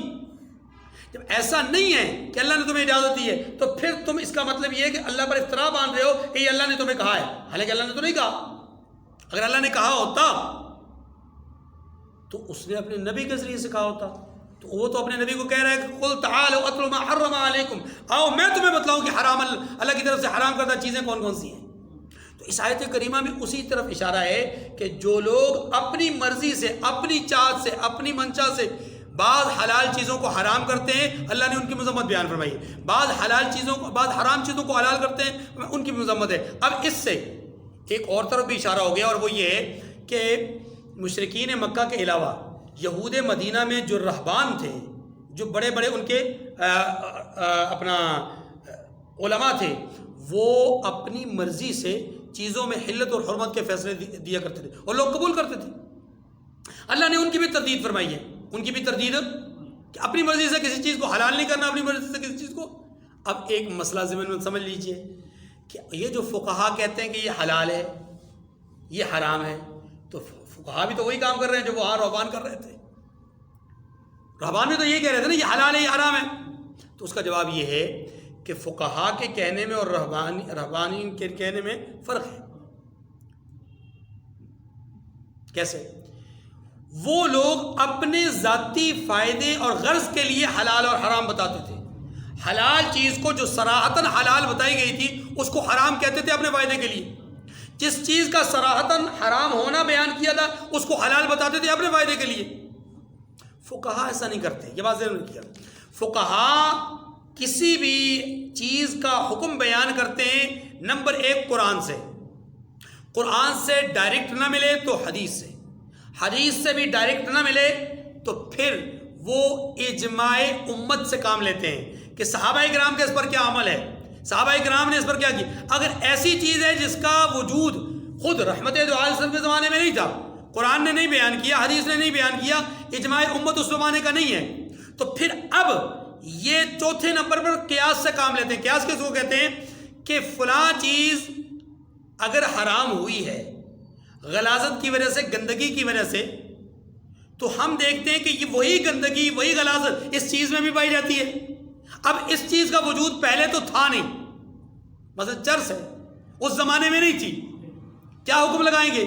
Speaker 1: جب ایسا نہیں ہے کہ اللہ نے تمہیں اجازت دی ہے تو پھر تم اس کا مطلب یہ ہے کہ اللہ پر افترا باندھ رہے ہو کہ یہ اللہ نے تمہیں کہا ہے، حالانکہ اللہ نے تو نہیں کہا. اگر اللہ نے کہا ہوتا تو اس نے اپنے نبی کے ذریعے سے کہا ہوتا. تو وہ تو اپنے نبی کو کہہ رہا ہے کہ قل تعالوا اتل ما حرم علیکم، آؤ میں تمہیں بتلاؤں کہ حرام اللہ کی طرف سے حرام کردہ چیزیں کون کون سی ہیں. تو اس آیت کریمہ میں اسی طرف اشارہ ہے کہ جو لوگ اپنی مرضی سے، اپنی چاہت سے، اپنی منشا سے بعض حلال چیزوں کو حرام کرتے ہیں، اللہ نے ان کی مذمت بیان فرمائی ہے. بعض حلال چیزوں کو، بعض حرام چیزوں کو حلال کرتے ہیں، ان کی مذمت ہے. اب اس سے ایک اور طرف بھی اشارہ ہو گیا، اور وہ یہ ہے کہ مشرکین مکہ کے علاوہ یہود مدینہ میں جو رہبان تھے، جو بڑے بڑے ان کے اپنا علماء تھے، وہ اپنی مرضی سے چیزوں میں حلت اور حرمت کے فیصلے دیا کرتے تھے اور لوگ قبول کرتے تھے. اللہ نے ان کی بھی تردید فرمائی ہے، ان کی بھی تردید کہ اپنی مرضی سے کسی چیز کو حلال نہیں کرنا، اپنی مرضی سے کسی چیز کو. اب ایک مسئلہ ذہن میں سمجھ لیجئے کہ یہ جو فقہا کہتے ہیں کہ یہ حلال ہے، یہ حرام ہے، تو فقہا بھی تو وہی کام کر رہے ہیں جو وہاں رہبان کر رہے تھے. رہبان بھی تو یہی کہہ رہے تھے نا یہ حلال ہے یہ حرام ہے. تو اس کا جواب یہ ہے کہ فقہا کے کہنے میں اور رہبانی کے کہنے میں فرق ہے. کیسے؟ وہ لوگ اپنے ذاتی فائدے اور غرض کے لیے حلال اور حرام بتاتے تھے. حلال چیز کو جو صراحتاً حلال بتائی گئی تھی اس کو حرام کہتے تھے اپنے فائدے کے لیے. جس چیز کا صراحتاً حرام ہونا بیان کیا تھا اس کو حلال بتاتے تھے اپنے فائدے کے لیے. فقہا ایسا نہیں کرتے، یہ بات ضرور کیا. فقہا کسی بھی چیز کا حکم بیان کرتے ہیں نمبر ایک قرآن سے ڈائریکٹ نہ ملے تو حدیث سے بھی ڈائریکٹ نہ ملے تو پھر وہ اجماع امت سے کام لیتے ہیں کہ صحابہ کرام کے اس پر کیا عمل ہے، صحابہ کرام نے اس پر کیا کیا. اگر ایسی چیز ہے جس کا وجود خود رحمت دو عالم وسلم کے زمانے میں نہیں تھا، قرآن نے نہیں بیان کیا، حدیث نے نہیں بیان کیا، اجماع امت اس زمانے کا نہیں ہے، تو پھر اب یہ چوتھے نمبر پر قیاس سے کام لیتے ہیں. قیاس کس کو کہتے ہیں کہ فلاں چیز اگر حرام ہوئی ہے غلاظت کی وجہ سے، گندگی کی وجہ سے، تو ہم دیکھتے ہیں کہ یہ وہی گندگی، وہی غلاظت اس چیز میں بھی پائی جاتی ہے. اب اس چیز کا وجود پہلے تو تھا نہیں، مثلا چرس ہے، اس زمانے میں نہیں تھی، کیا حکم لگائیں گے؟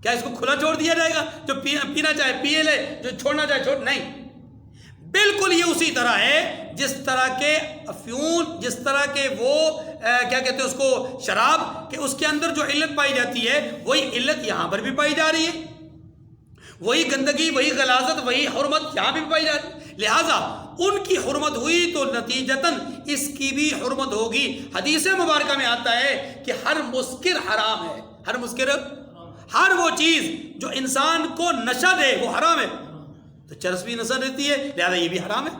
Speaker 1: کیا اس کو کھلا چھوڑ دیا جائے گا؟ جو پینا چاہے پیے لے، جو چھوڑنا چاہے چھوڑ. نہیں، بالکل یہ اسی طرح ہے جس طرح کے افیون، جس طرح کے وہ کیا کہتے ہیں اس کو، شراب، کہ اس کے اندر جو علت پائی جاتی ہے وہی علت یہاں پر بھی پائی جا رہی ہے، وہی گندگی، وہی غلاظت، وہی حرمت یہاں بھی پائی جا رہی ہے. لہٰذا ان کی حرمت ہوئی تو نتیجتاً اس کی بھی حرمت ہوگی. حدیث مبارکہ میں آتا ہے کہ ہر مسکر حرام ہے، ہر مسکر، ہر وہ چیز جو انسان کو نشہ دے وہ حرام ہے. تو چرس بھی نشہ دیتی ہے، لہذا یہ بھی حرام ہے.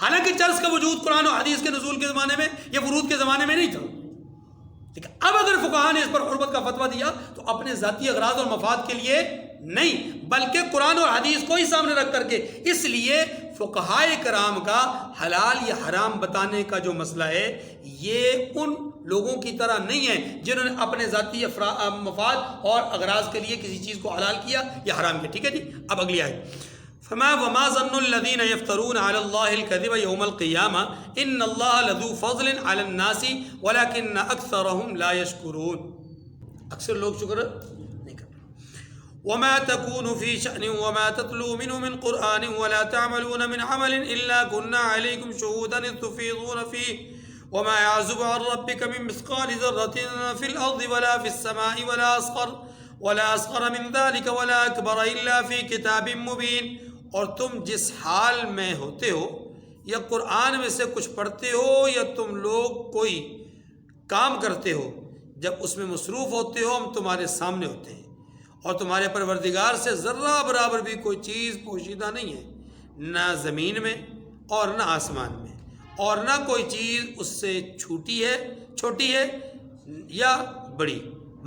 Speaker 1: حالانکہ چرس کا وجود قرآن و حدیث کے نزول کے زمانے میں یا ورود کے زمانے میں نہیں تھا. ٹھیک ہے، اب اگر فقہا نے اس پر حرمت کا فتویٰ دیا تو اپنے ذاتی اغراض اور مفاد کے لیے نہیں، بلکہ قرآن اور حدیث کو ہی سامنے رکھ کر کے. اس لیے فقہائے کرام کا حلال یا حرام بتانے کا جو مسئلہ ہے یہ ان لوگوں کی طرح نہیں ہے جنہوں نے اپنے ذاتی مفاد اور اغراض کے لیے کسی چیز کو حلال کیا یا حرام کیا. ٹھیک ہے جی. اب اگلی آیت، فما وما ظن الذين يفترون على الله الكذب يوم القيامة ان الله لذو فضل على الناس ولكن اكثرهم لا يشكرون. اکثر لوگ شکر نہیں کرتے. وما تكون في شأن وما تتلو منه من قرآن ولا تعملون من عمل إلا كنا عليكم شهودا إذ تفيضون فيه وما يعزب عن ربك من مثقال ذرة في الأرض ولا في السماء ولا أصغر من ذلك ولا أكبر إلا في كتاب مبين. اور تم جس حال میں ہوتے ہو یا قرآن میں سے کچھ پڑھتے ہو یا تم لوگ کوئی کام کرتے ہو، جب اس میں مصروف ہوتے ہو ہم تمہارے سامنے ہوتے ہیں، اور تمہارے پروردگار سے ذرہ برابر بھی کوئی چیز پوشیدہ نہیں ہے، نہ زمین میں اور نہ آسمان میں، اور نہ کوئی چیز اس سے چھوٹی ہے یا بڑی،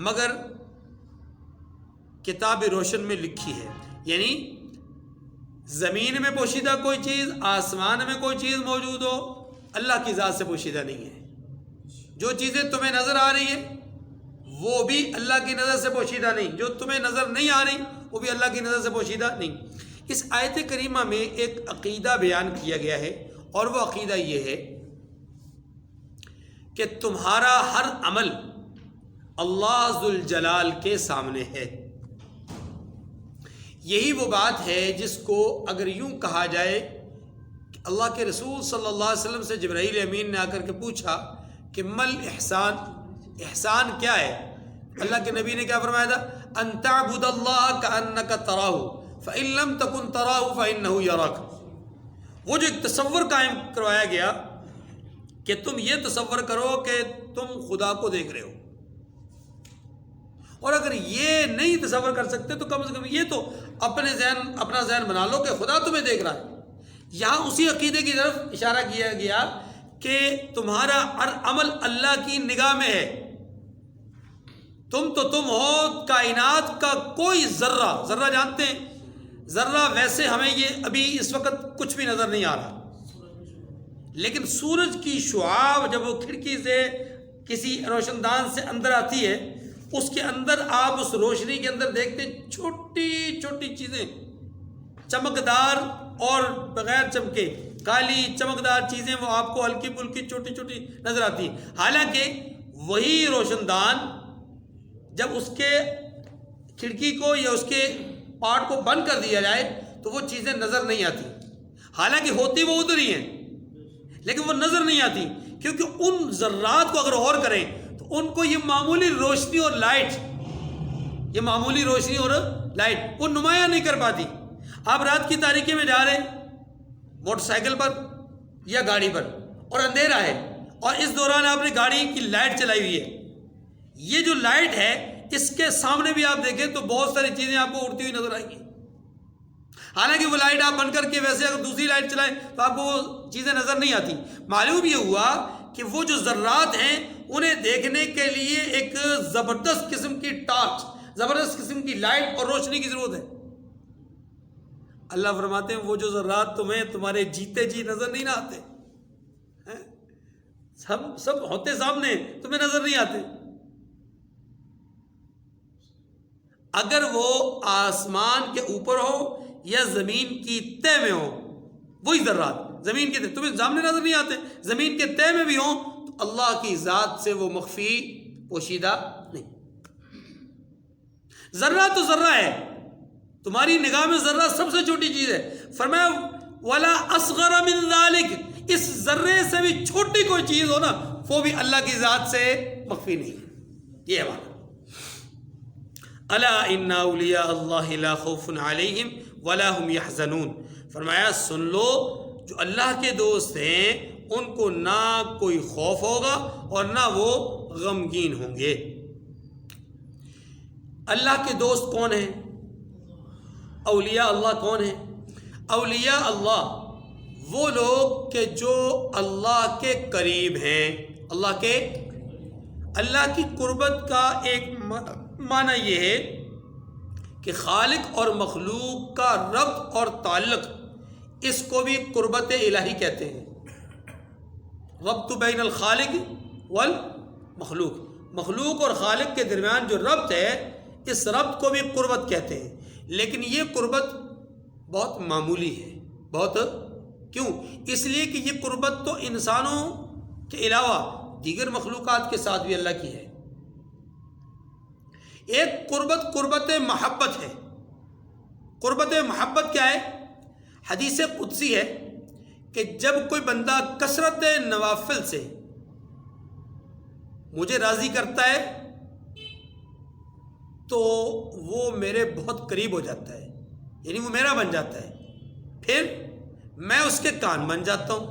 Speaker 1: مگر کتاب روشن میں لکھی ہے. یعنی زمین میں پوشیدہ کوئی چیز، آسمان میں کوئی چیز موجود ہو، اللہ کی ذات سے پوشیدہ نہیں ہے. جو چیزیں تمہیں نظر آ رہی ہیں وہ بھی اللہ کی نظر سے پوشیدہ نہیں، جو تمہیں نظر نہیں آ رہی وہ بھی اللہ کی نظر سے پوشیدہ نہیں. اس آیت کریمہ میں ایک عقیدہ بیان کیا گیا ہے، اور وہ عقیدہ یہ ہے کہ تمہارا ہر عمل اللہ ذوالجلال کے سامنے ہے. یہی وہ بات ہے جس کو اگر یوں کہا جائے کہ اللہ کے رسول صلی اللہ علیہ وسلم سے جبرائیل امین نے آ کر کے پوچھا کہ مل احسان، احسان کیا ہے؟ اللہ کے نبی نے کیا فرمایا تھا؟ ان تعبد اللہ کأنک تراہ فإن لم تکن تراہ فإنہ یراک. وہ جو ایک تصور قائم کروایا گیا کہ تم یہ تصور کرو کہ تم خدا کو دیکھ رہے ہو، اور اگر یہ نہیں تصور کر سکتے تو کم سے کم یہ تو اپنا ذہن بنا لو کہ خدا تمہیں دیکھ رہا ہے. یہاں اسی عقیدے کی طرف اشارہ کیا گیا کہ تمہارا ہر عمل اللہ کی نگاہ میں ہے. تم ہو، کائنات کا کوئی ذرہ جانتے ہیں، ذرہ ویسے ہمیں یہ ابھی اس وقت کچھ بھی نظر نہیں آ رہا، لیکن سورج کی شعاع جب وہ کھڑکی سے کسی روشن دان سے اندر آتی ہے، اس کے اندر آپ اس روشنی کے اندر دیکھتے ہیں چھوٹی چھوٹی چیزیں، چمکدار اور بغیر چمکے کالی چمکدار چیزیں، وہ آپ کو ہلکی پھلکی چھوٹی چھوٹی نظر آتی ہیں. حالانکہ وہی روشن دان جب اس کے کھڑکی کو یا اس کے پارٹ کو بند کر دیا جائے تو وہ چیزیں نظر نہیں آتی. حالانکہ ہوتی وہ ادھر ہی ہیں، لیکن وہ نظر نہیں آتی، کیونکہ ان ذرات کو اگر غور کریں تو ان کو یہ معمولی روشنی اور لائٹ وہ نمایاں نہیں کر پاتی. آپ رات کی تاریکی میں جا رہے ہیں موٹر سائیکل پر یا گاڑی پر اور اندھیرا ہے، اور اس دوران آپ نے گاڑی کی لائٹ چلائی ہوئی ہے، یہ جو لائٹ ہے اس کے سامنے بھی آپ دیکھیں تو بہت ساری چیزیں آپ کو اڑتی ہوئی نظر آئیں گی. حالانکہ وہ لائٹ آپ بند کر کے ویسے اگر دوسری لائٹ چلائیں تو آپ کو وہ چیزیں نظر نہیں آتی. معلوم یہ ہوا کہ وہ جو ذرات ہیں انہیں دیکھنے کے لیے ایک زبردست قسم کی ٹارچ، زبردست قسم کی لائٹ اور روشنی کی ضرورت ہے. اللہ فرماتے ہیں وہ جو ذرات تمہیں تمہارے جیتے جی نظر نہیں نہ آتے، سب ہوتے سامنے، تمہیں نظر نہیں آتے. اگر وہ آسمان کے اوپر ہو یا زمین کی تہ میں ہو، وہی ذرات زمین کے تمہیں سامنے نظر نہیں آتے، زمین کے تہ میں بھی ہوں تو اللہ کی ذات سے وہ مخفی پوشیدہ نہیں. ذرہ تو ذرہ ہے، تمہاری نگاہ میں ذرہ سب سے چھوٹی چیز ہے. فرمایا ولا اصغر من ذلک، اس ذرے سے بھی چھوٹی کوئی چیز ہو نا وہ بھی اللہ کی ذات سے مخفی نہیں ہے. یہ ہے بات. الا ان اولیاء اللہ لا خوف علیہم ولا هم يحزنون. فرمایا سن لو جو اللہ کے دوست ہیں ان کو نہ کوئی خوف ہوگا اور نہ وہ غمگین ہوں گے. اللہ کے دوست کون ہیں؟ اولیاء اللہ کون ہیں؟ اولیاء اللہ وہ لوگ کہ جو اللہ کے قریب ہیں. اللہ کی قربت کا ایک معنی یہ ہے کہ خالق اور مخلوق کا ربط اور تعلق، اس کو بھی قربت الہی کہتے ہیں. ربط بین الخالق والمخلوق، مخلوق اور خالق کے درمیان جو ربط ہے اس ربط کو بھی قربت کہتے ہیں. لیکن یہ قربت بہت معمولی ہے. بہت کیوں؟ اس لیے کہ یہ قربت تو انسانوں کے علاوہ دیگر مخلوقات کے ساتھ بھی اللہ کی ہے. ایک قربت محبت ہے، قربت محبت کیا ہے؟ حدیث قدسی ہے کہ جب کوئی بندہ کثرت نوافل سے مجھے راضی کرتا ہے تو وہ میرے بہت قریب ہو جاتا ہے، یعنی وہ میرا بن جاتا ہے. پھر میں اس کے کان بن جاتا ہوں،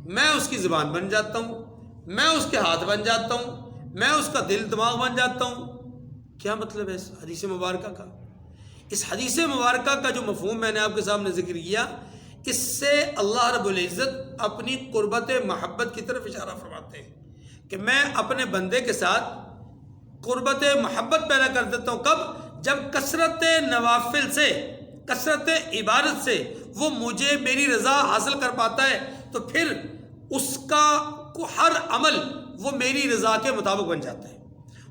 Speaker 1: میں اس کی زبان بن جاتا ہوں، میں اس کے ہاتھ بن جاتا ہوں، میں اس کا دل دماغ بن جاتا ہوں. کیا مطلب ہے اس حدیث مبارکہ کا؟ اس حدیث مبارکہ کا جو مفہوم میں نے آپ کے سامنے ذکر کیا، اس سے اللہ رب العزت اپنی قربت محبت کی طرف اشارہ فرماتے ہیں کہ میں اپنے بندے کے ساتھ قربت محبت پیدا کر دیتا ہوں. کب؟ جب کثرت نوافل سے، کثرت عبادت سے وہ مجھے میری رضا حاصل کر پاتا ہے تو پھر اس کا ہر عمل وہ میری رضا کے مطابق بن جاتا ہے،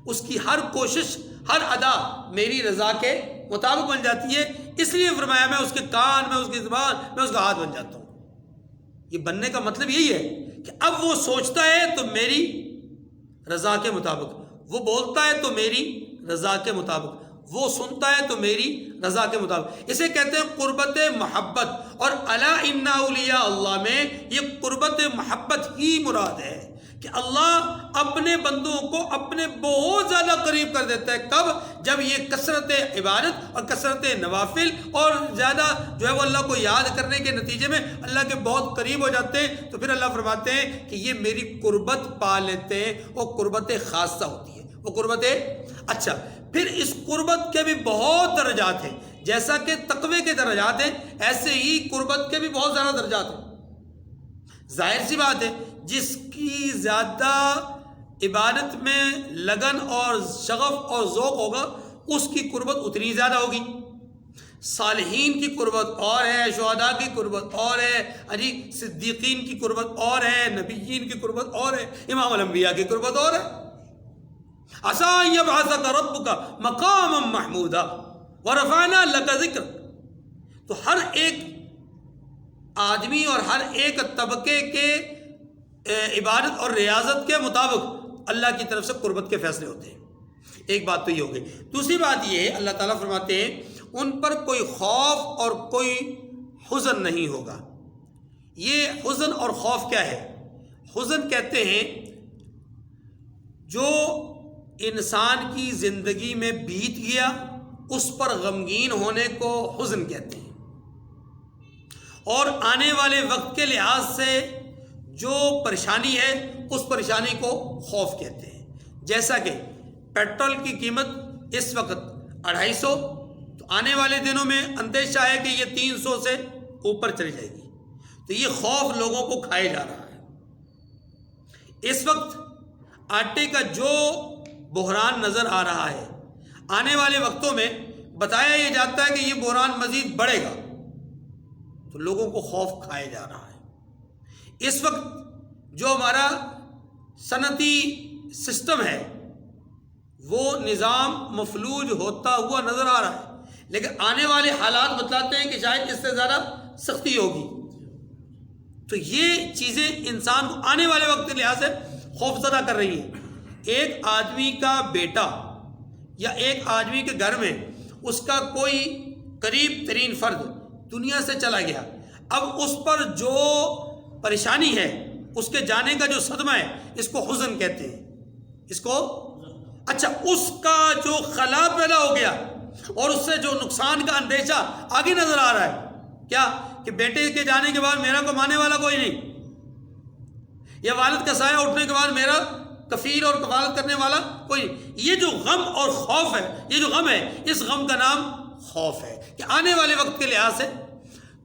Speaker 1: اس کی ہر کوشش، ہر ادا میری رضا کے مطابق بن جاتی ہے. اس لیے فرمایا میں اس کے کان، میں اس کی زبان، میں اس کا ہاتھ بن جاتا ہوں. یہ بننے کا مطلب یہی ہے کہ اب وہ سوچتا ہے تو میری رضا کے مطابق، وہ بولتا ہے تو میری رضا کے مطابق، وہ سنتا ہے تو میری رضا کے مطابق. اسے کہتے ہیں قربت محبت. اور الا ان اولیاء اللہ میں یہ قربت محبت ہی مراد ہے کہ اللہ اپنے بندوں کو اپنے بہت زیادہ قریب کر دیتا ہے. کب؟ جب یہ کثرت عبادت اور کثرت نوافل اور زیادہ جو ہے وہ اللہ کو یاد کرنے کے نتیجے میں اللہ کے بہت قریب ہو جاتے ہیں تو پھر اللہ فرماتے ہیں کہ یہ میری قربت پا لیتے ہیں. وہ قربت خاصہ ہوتی ہے، وہ قربت. اچھا، پھر اس قربت کے بھی بہت درجات ہیں. جیسا کہ تقوی کے درجات ہیں، ایسے ہی قربت کے بھی بہت زیادہ درجات ہیں. ظاہر سی بات ہے، جس کی زیادہ عبادت میں لگن اور شغف اور ذوق ہوگا اس کی قربت اتنی زیادہ ہوگی. صالحین کی قربت اور ہے، شہداء کی قربت اور ہے، صدیقین کی قربت اور ہے، نبیین کی قربت اور ہے، امام الانبیاء کی قربت اور ہے. عسیٰ یبعثک ربک مقاما محمودا ورفعنا لک ذکرک. تو ہر ایک آدمی اور ہر ایک طبقے کے عبادت اور ریاضت کے مطابق اللہ کی طرف سے قربت کے فیصلے ہوتے ہیں. ایک بات تو یہ ہو گئی. دوسری بات یہ ہے، اللہ تعالیٰ فرماتے ہیں ان پر کوئی خوف اور کوئی حزن نہیں ہوگا. یہ حزن اور خوف کیا ہے؟ حزن کہتے ہیں جو انسان کی زندگی میں بیت گیا اس پر غمگین ہونے کو حزن کہتے ہیں، اور آنے والے وقت کے لحاظ سے جو پریشانی ہے اس پریشانی کو خوف کہتے ہیں. جیسا کہ پیٹرول کی قیمت اس وقت 250، تو آنے والے دنوں میں اندیشہ ہے کہ یہ 300 سے اوپر چلی جائے گی، تو یہ خوف لوگوں کو کھائے جا رہا ہے. اس وقت آٹے کا جو بحران نظر آ رہا ہے، آنے والے وقتوں میں بتایا یہ جاتا ہے کہ یہ بحران مزید بڑھے گا، تو لوگوں کو خوف کھائے جا رہا ہے. اس وقت جو ہمارا صنعتی سسٹم ہے وہ نظام مفلوج ہوتا ہوا نظر آ رہا ہے، لیکن آنے والے حالات بتلاتے ہیں کہ شاید اس سے زیادہ سختی ہوگی. تو یہ چیزیں انسان کو آنے والے وقت کے لحاظ سے خوف زدہ کر رہی ہیں. ایک آدمی کا بیٹا یا ایک آدمی کے گھر میں اس کا کوئی قریب ترین فرد دنیا سے چلا گیا، اب اس پر جو پریشانی ہے، اس کے جانے کا جو صدمہ ہے، اس کو حزن کہتے ہیں. اس کو اچھا، اس کا جو خلا پیدا ہو گیا اور اس سے جو نقصان کا اندیشہ آگے نظر آ رہا ہے، کیا کہ بیٹے کے جانے کے بعد میرا کمانے والا کوئی نہیں، یا والد کا سایہ اٹھنے کے بعد میرا کفیل اور کفالت کرنے والا کوئی نہیں. یہ جو غم اور خوف ہے، یہ جو غم ہے، اس غم کا نام خوف ہے کہ آنے والے وقت کے لحاظ سے.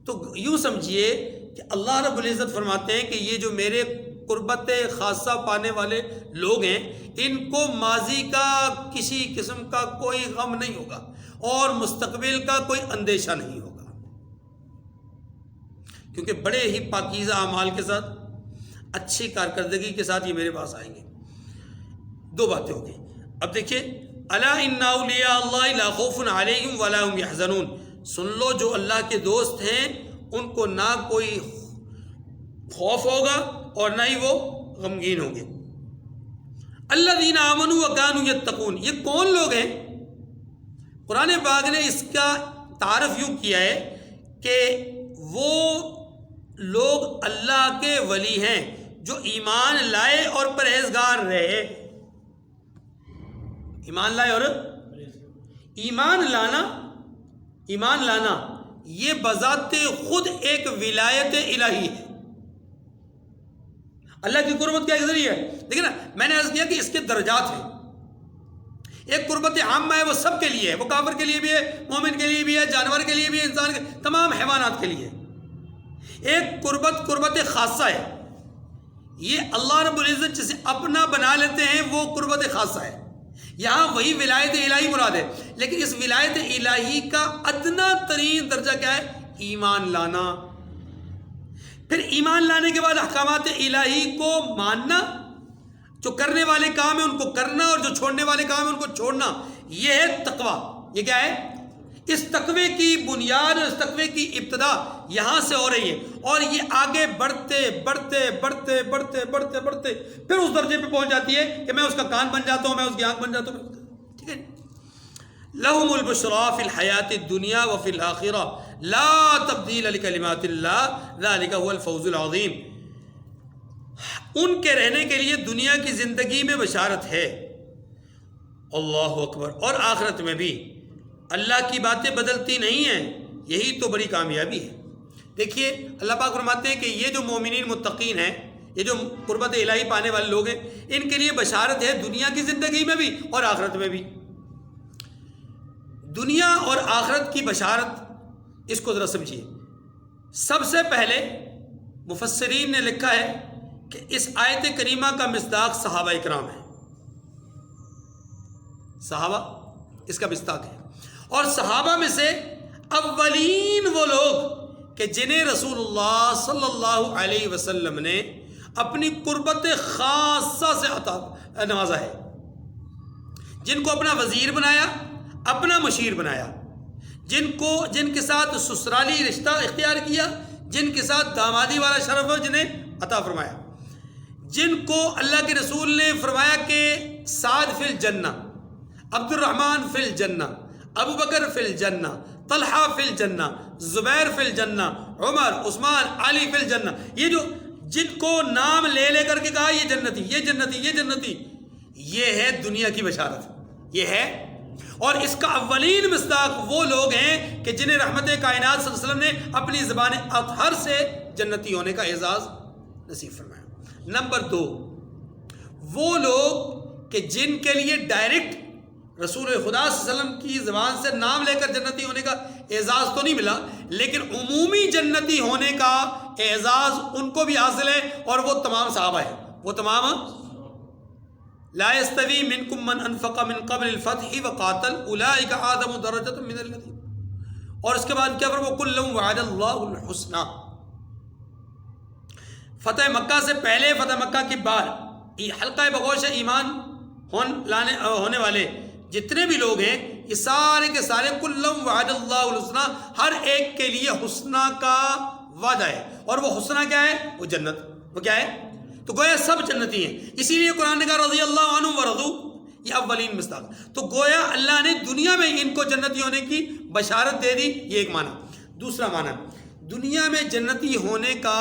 Speaker 1: تو یوں سمجھیے کہ اللہ رب العزت فرماتے ہیں کہ یہ جو میرے قربت خاصہ پانے والے لوگ ہیں، ان کو ماضی کا کسی قسم کا کوئی غم نہیں ہوگا اور مستقبل کا کوئی اندیشہ نہیں ہوگا، کیونکہ بڑے ہی پاکیزہ اعمال کے ساتھ، اچھی کارکردگی کے ساتھ یہ میرے پاس آئیں گے. دو باتیں ہو گئی. اب دیکھیے، الا ان اولیاء اللہ لا خوف علیہم ولا هم يحزنون. سن لو جو اللہ کے دوست ہیں ان کو نہ کوئی خوف ہوگا اور نہ ہی وہ غمگین ہوں گے. الذین آمنوا وکانوا یتقون. یہ کون لوگ ہیں؟ قرآن پاک نے اس کا تعارف یوں کیا ہے کہ وہ لوگ اللہ کے ولی ہیں جو ایمان لائے اور پرہیزگار رہے. ایمان لائے اور ایمان لانا یہ بذات خود ایک ولایت الہی ہے. اللہ کی قربت کا ایک ذریعہ ہے. دیکھیں نا، میں نے عرض کیا کہ اس کے درجات ہیں. ایک قربت عامہ ہے، وہ سب کے لیے ہے، وہ کافر کے لیے بھی ہے، مومن کے لیے بھی ہے، جانور کے لیے بھی ہے، انسان کے تمام حیوانات کے لیے. ایک قربت خاصہ ہے، یہ اللہ رب العزت جسے اپنا بنا لیتے ہیں وہ قربت خاصہ ہے. یہاں وہی ولایت الہی مراد ہے، لیکن اس ولایت الہی کا ادنا ترین درجہ کیا ہے؟ ایمان لانا. پھر ایمان لانے کے بعد احکامات الہی کو ماننا، جو کرنے والے کام ہیں ان کو کرنا اور جو چھوڑنے والے کام ہیں ان کو چھوڑنا. یہ ہے تقویٰ. یہ کیا ہے؟ اس تقوی کی بنیاد اور اس تقوی کی ابتدا یہاں سے ہو رہی ہے، اور یہ آگے بڑھتے بڑھتے بڑھتے بڑھتے بڑھتے بڑھتے پھر اس درجے پہ پہنچ جاتی ہے کہ میں اس کا کان بن جاتا ہوں، میں اس کی آنکھ بن جاتا ہوں. ٹھیک ہے. لہم البشریٰ فی الحیات الدنیا وفی الآخرہ لا تبدیل لکلمات اللہ ذلک هو الفوز العظیم. ان کے رہنے کے لیے دنیا کی زندگی میں بشارت ہے، اللہ اکبر، اور آخرت میں بھی. اللہ کی باتیں بدلتی نہیں ہیں، یہی تو بڑی کامیابی ہے. دیکھیے اللہ پاک فرماتے ہیں کہ یہ جو مومنین متقین ہیں، یہ جو قربت الہی پانے والے لوگ ہیں، ان کے لیے بشارت ہے دنیا کی زندگی میں بھی اور آخرت میں بھی. دنیا اور آخرت کی بشارت، اس کو ذرا سمجھیے. سب سے پہلے مفسرین نے لکھا ہے کہ اس آیت کریمہ کا مصداق صحابہ اکرام ہے. صحابہ اس کا مصداق ہے، اور صحابہ میں سے اولین وہ لوگ کہ جنہیں رسول اللہ صلی اللہ علیہ وسلم نے اپنی قربت خاصہ سے نوازا ہے، جن کو اپنا وزیر بنایا، اپنا مشیر بنایا، جن کے ساتھ سسرالی رشتہ اختیار کیا، جن کے ساتھ دامادی والا شرف جنہیں عطا فرمایا، جن کو اللہ کے رسول نے فرمایا کہ سعد فی الجنہ، عبد الرحمن فی الجنہ، ابو بکر فی الجنہ، طلحہ فی الجنہ، زبیر فی الجنہ، عمر، عثمان، علی فی الجنہ. یہ جو جن کو نام لے لے کر کے کہا یہ جنتی، یہ جنتی، یہ جنتی، یہ ہے دنیا کی بشارت. یہ ہے، اور اس کا اولین مصداق وہ لوگ ہیں کہ جنہیں رحمت کائنات صلی اللہ علیہ وسلم نے اپنی زبان اطہر سے جنتی ہونے کا اعزاز نصیب فرمایا. نمبر 2، وہ لوگ کہ جن کے لیے ڈائریکٹ رسول خدا صلی اللہ علیہ وسلم کی زبان سے نام لے کر جنتی ہونے کا اعزاز تو نہیں ملا، لیکن عمومی جنتی ہونے کا اعزاز ان کو بھی حاصل ہے، اور وہ تمام صحابہ ہیں. وہ تمام لا يستوي منكم من انفق من قبل الفتح وقاتل اولئك اعظم درجة من الذين، اور اس کے بعد کیا فرمایا؟ كلا وعد الله الحسنى. فتح مکہ سے پہلے، فتح مکہ کے بعد، یہ حلقہ بغوش ایمان ہونے والے جتنے بھی لوگ ہیں، یہ سارے کے سارے کلم وعد اللہ الحسنہ، ہر ایک کے لیے حسنہ کا وعدہ ہے. اور وہ حسنہ کیا ہے؟ وہ جنت. وہ کیا ہے؟ تو گویا سب جنتی ہیں. اسی لیے قرآن نے کہا رضی اللہ عنہم ورضوا، یہ اولین مصداق. تو گویا اللہ نے دنیا میں ان کو جنتی ہونے کی بشارت دے دی. یہ ایک معنی. دوسرا معنی، دنیا میں جنتی ہونے کا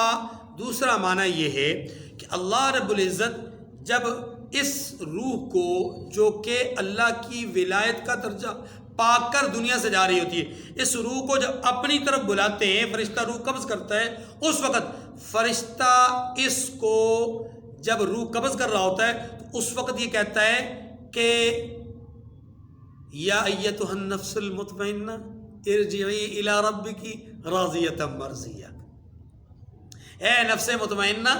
Speaker 1: دوسرا معنی یہ ہے کہ اللہ رب العزت جب اس روح کو، جو کہ اللہ کی ولایت کا درجہ پا کر دنیا سے جا رہی ہوتی ہے، اس روح کو جب اپنی طرف بلاتے ہیں، فرشتہ روح قبض کرتا ہے، اس وقت فرشتہ اس کو جب روح قبض کر رہا ہوتا ہے تو اس وقت یہ کہتا ہے کہ یا ایتھا النفس المطمئنہ ارجعی الی ربکی راضیۃ مرضیہ، اے نفس مطمئنہ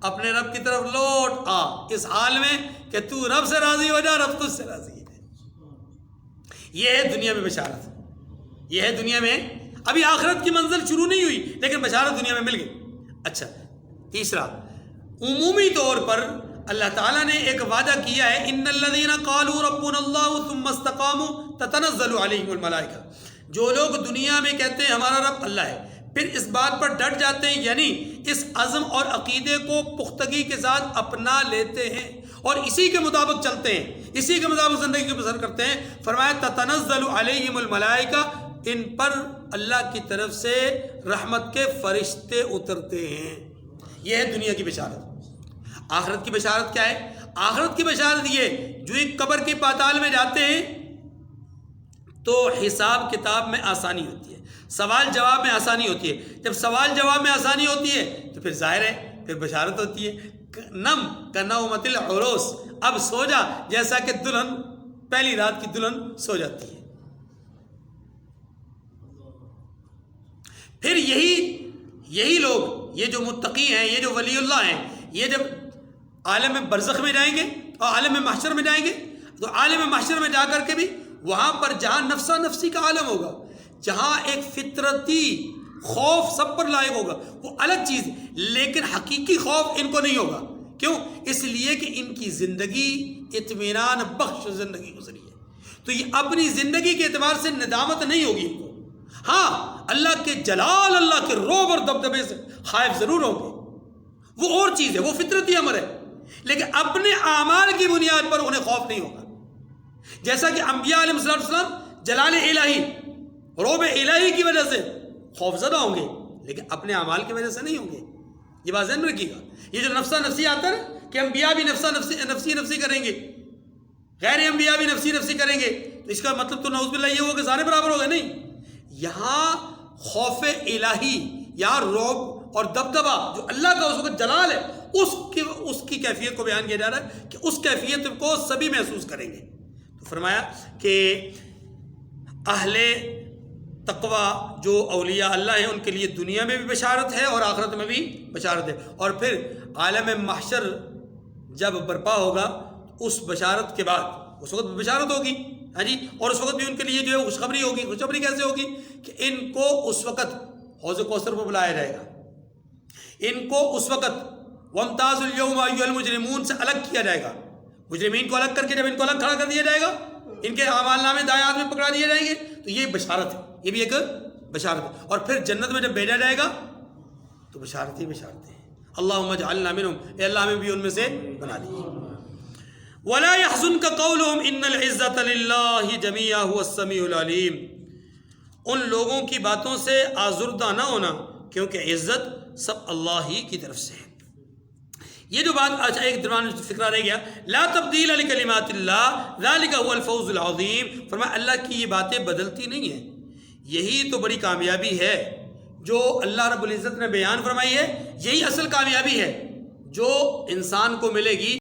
Speaker 1: اپنے رب کی طرف لوٹ آ، اس حال میں کہ تو رب سے راضی ہو جا، رب تجھ سے راضی ہے. یہ ہے دنیا میں بشارت. یہ ہے دنیا میں، ابھی آخرت کی منزل شروع نہیں ہوئی لیکن بشارت دنیا میں مل گئی. اچھا، تیسرا، عمومی طور پر اللہ تعالیٰ نے ایک وعدہ کیا ہے، ان الذین قالوا ربنا اللہ ثم استقاموا تتنزل علیہم الملائکہ. جو لوگ دنیا میں کہتے ہیں ہمارا رب اللہ ہے، پھر اس بات پر ڈٹ جاتے ہیں، یعنی اس عزم اور عقیدے کو پختگی کے ساتھ اپنا لیتے ہیں اور اسی کے مطابق چلتے ہیں، اسی کے مطابق زندگی کو بسر کرتے ہیں، فرمایا تتنزل علیہم الملائکہ، ان پر اللہ کی طرف سے رحمت کے فرشتے اترتے ہیں۔ یہ ہے دنیا کی بشارت۔ آخرت کی بشارت کیا ہے؟ آخرت کی بشارت یہ، جو ایک قبر کے پاتال میں جاتے ہیں تو حساب کتاب میں آسانی ہوتی ہے، سوال جواب میں آسانی ہوتی ہے۔ جب سوال جواب میں آسانی ہوتی ہے تو پھر ظاہر ہے پھر بشارت ہوتی ہے، نم کنومت العروس، اب سو جا جیسا کہ دلہن پہلی رات کی دلہن سو جاتی ہے۔ پھر یہی لوگ، یہ جو متقی ہیں، یہ جو ولی اللہ ہیں، یہ جب عالم برزخ میں جائیں گے اور عالم محشر میں جائیں گے تو عالم محشر میں جا کر کے بھی وہاں پر جہاں نفسا نفسی کا عالم ہوگا، جہاں ایک فطرتی خوف سب پر لائق ہوگا، وہ الگ چیز ہے، لیکن حقیقی خوف ان کو نہیں ہوگا۔ کیوں؟ اس لیے کہ ان کی زندگی اطمینان بخش زندگی گزری ہے، تو یہ اپنی زندگی کے اعتبار سے ندامت نہیں ہوگی ان کو۔ ہاں، اللہ کے جلال، اللہ کے روب اور دبدبے سے خائف ضرور ہوں گے، وہ اور چیز ہے، وہ فطرتی امر ہے، لیکن اپنے اعمال کی بنیاد پر انہیں خوف نہیں ہوگا۔ جیسا کہ انبیاء علیہ السلام جلال الہی، روب الہی کی وجہ سے خوف زدہ ہوں گے، لیکن اپنے اعمال کی وجہ سے نہیں ہوں گے۔ یہ بات ذہن میں رکھیے گا۔ یہ جو نفسا نفسی آتا ہے کہ انبیاء بھی نفسی کریں گے، غیر انبیاء بھی نفسی کریں گے، تو اس کا مطلب تو نعوذ باللہ یہ ہوگا کہ سارے برابر ہو گئے، نہیں۔ یہاں خوف الہی یا روب اور دبدبا جو اللہ کا اس وقت جلال ہے، اس کی کیفیت کو بیان کیا جا رہا ہے کہ اس کیفیت کو سبھی محسوس کریں گے۔ تو فرمایا کہ اہل تقوی جو اولیاء اللہ ہیں ان کے لیے دنیا میں بھی بشارت ہے اور آخرت میں بھی بشارت ہے، اور پھر عالم محشر جب برپا ہوگا اس بشارت کے بعد اس وقت بشارت ہوگی، ہاں جی، اور اس وقت بھی ان کے لیے جو ہے خوشخبری ہوگی۔ خوشخبری کیسے ہوگی؟ کہ ان کو اس وقت حوض کوثر پر بلایا جائے گا، ان کو اس وقت وامتاز اليوم ایھا المجرمون سے الگ کیا جائے گا، مجرمین کو الگ کر کے جب ان کو الگ کھڑا کر دیا جائے گا، ان کے اعمال نامے دائیں ہاتھ میں پکڑا دیے جائیں گے، تو یہ بشارت ہے، یہ بھی ایک بشارت ہے۔ اور پھر جنت میں جب بھیجا جائے گا تو بشارت ہی بشارت ہے۔ اللہم اجعلنا منہم، اے اللہ ہمیں بھی ان میں سے بنا لیجیے۔ وَلَا يَحْزُنْكَ قَوْلُهُمْ إِنَّ الْعِزَّةَ لِلَّهِ جَمِيعًا هُوَ السَّمِيعُ الْعَلِيمُ، ان لوگوں کی باتوں سے آزردہ نہ ہونا، کیونکہ عزت سب اللہ ہی کی طرف سے ہے۔ یہ جو بات آج ایک درمیان فکرہ رہ گیا، لا تبدیل لکلمات اللہ ذالک هو الفوز العظیم، فرمایا اللہ کی یہ باتیں بدلتی نہیں ہیں، یہی تو بڑی کامیابی ہے جو اللہ رب العزت نے بیان فرمائی ہے، یہی اصل کامیابی ہے جو انسان کو ملے گی۔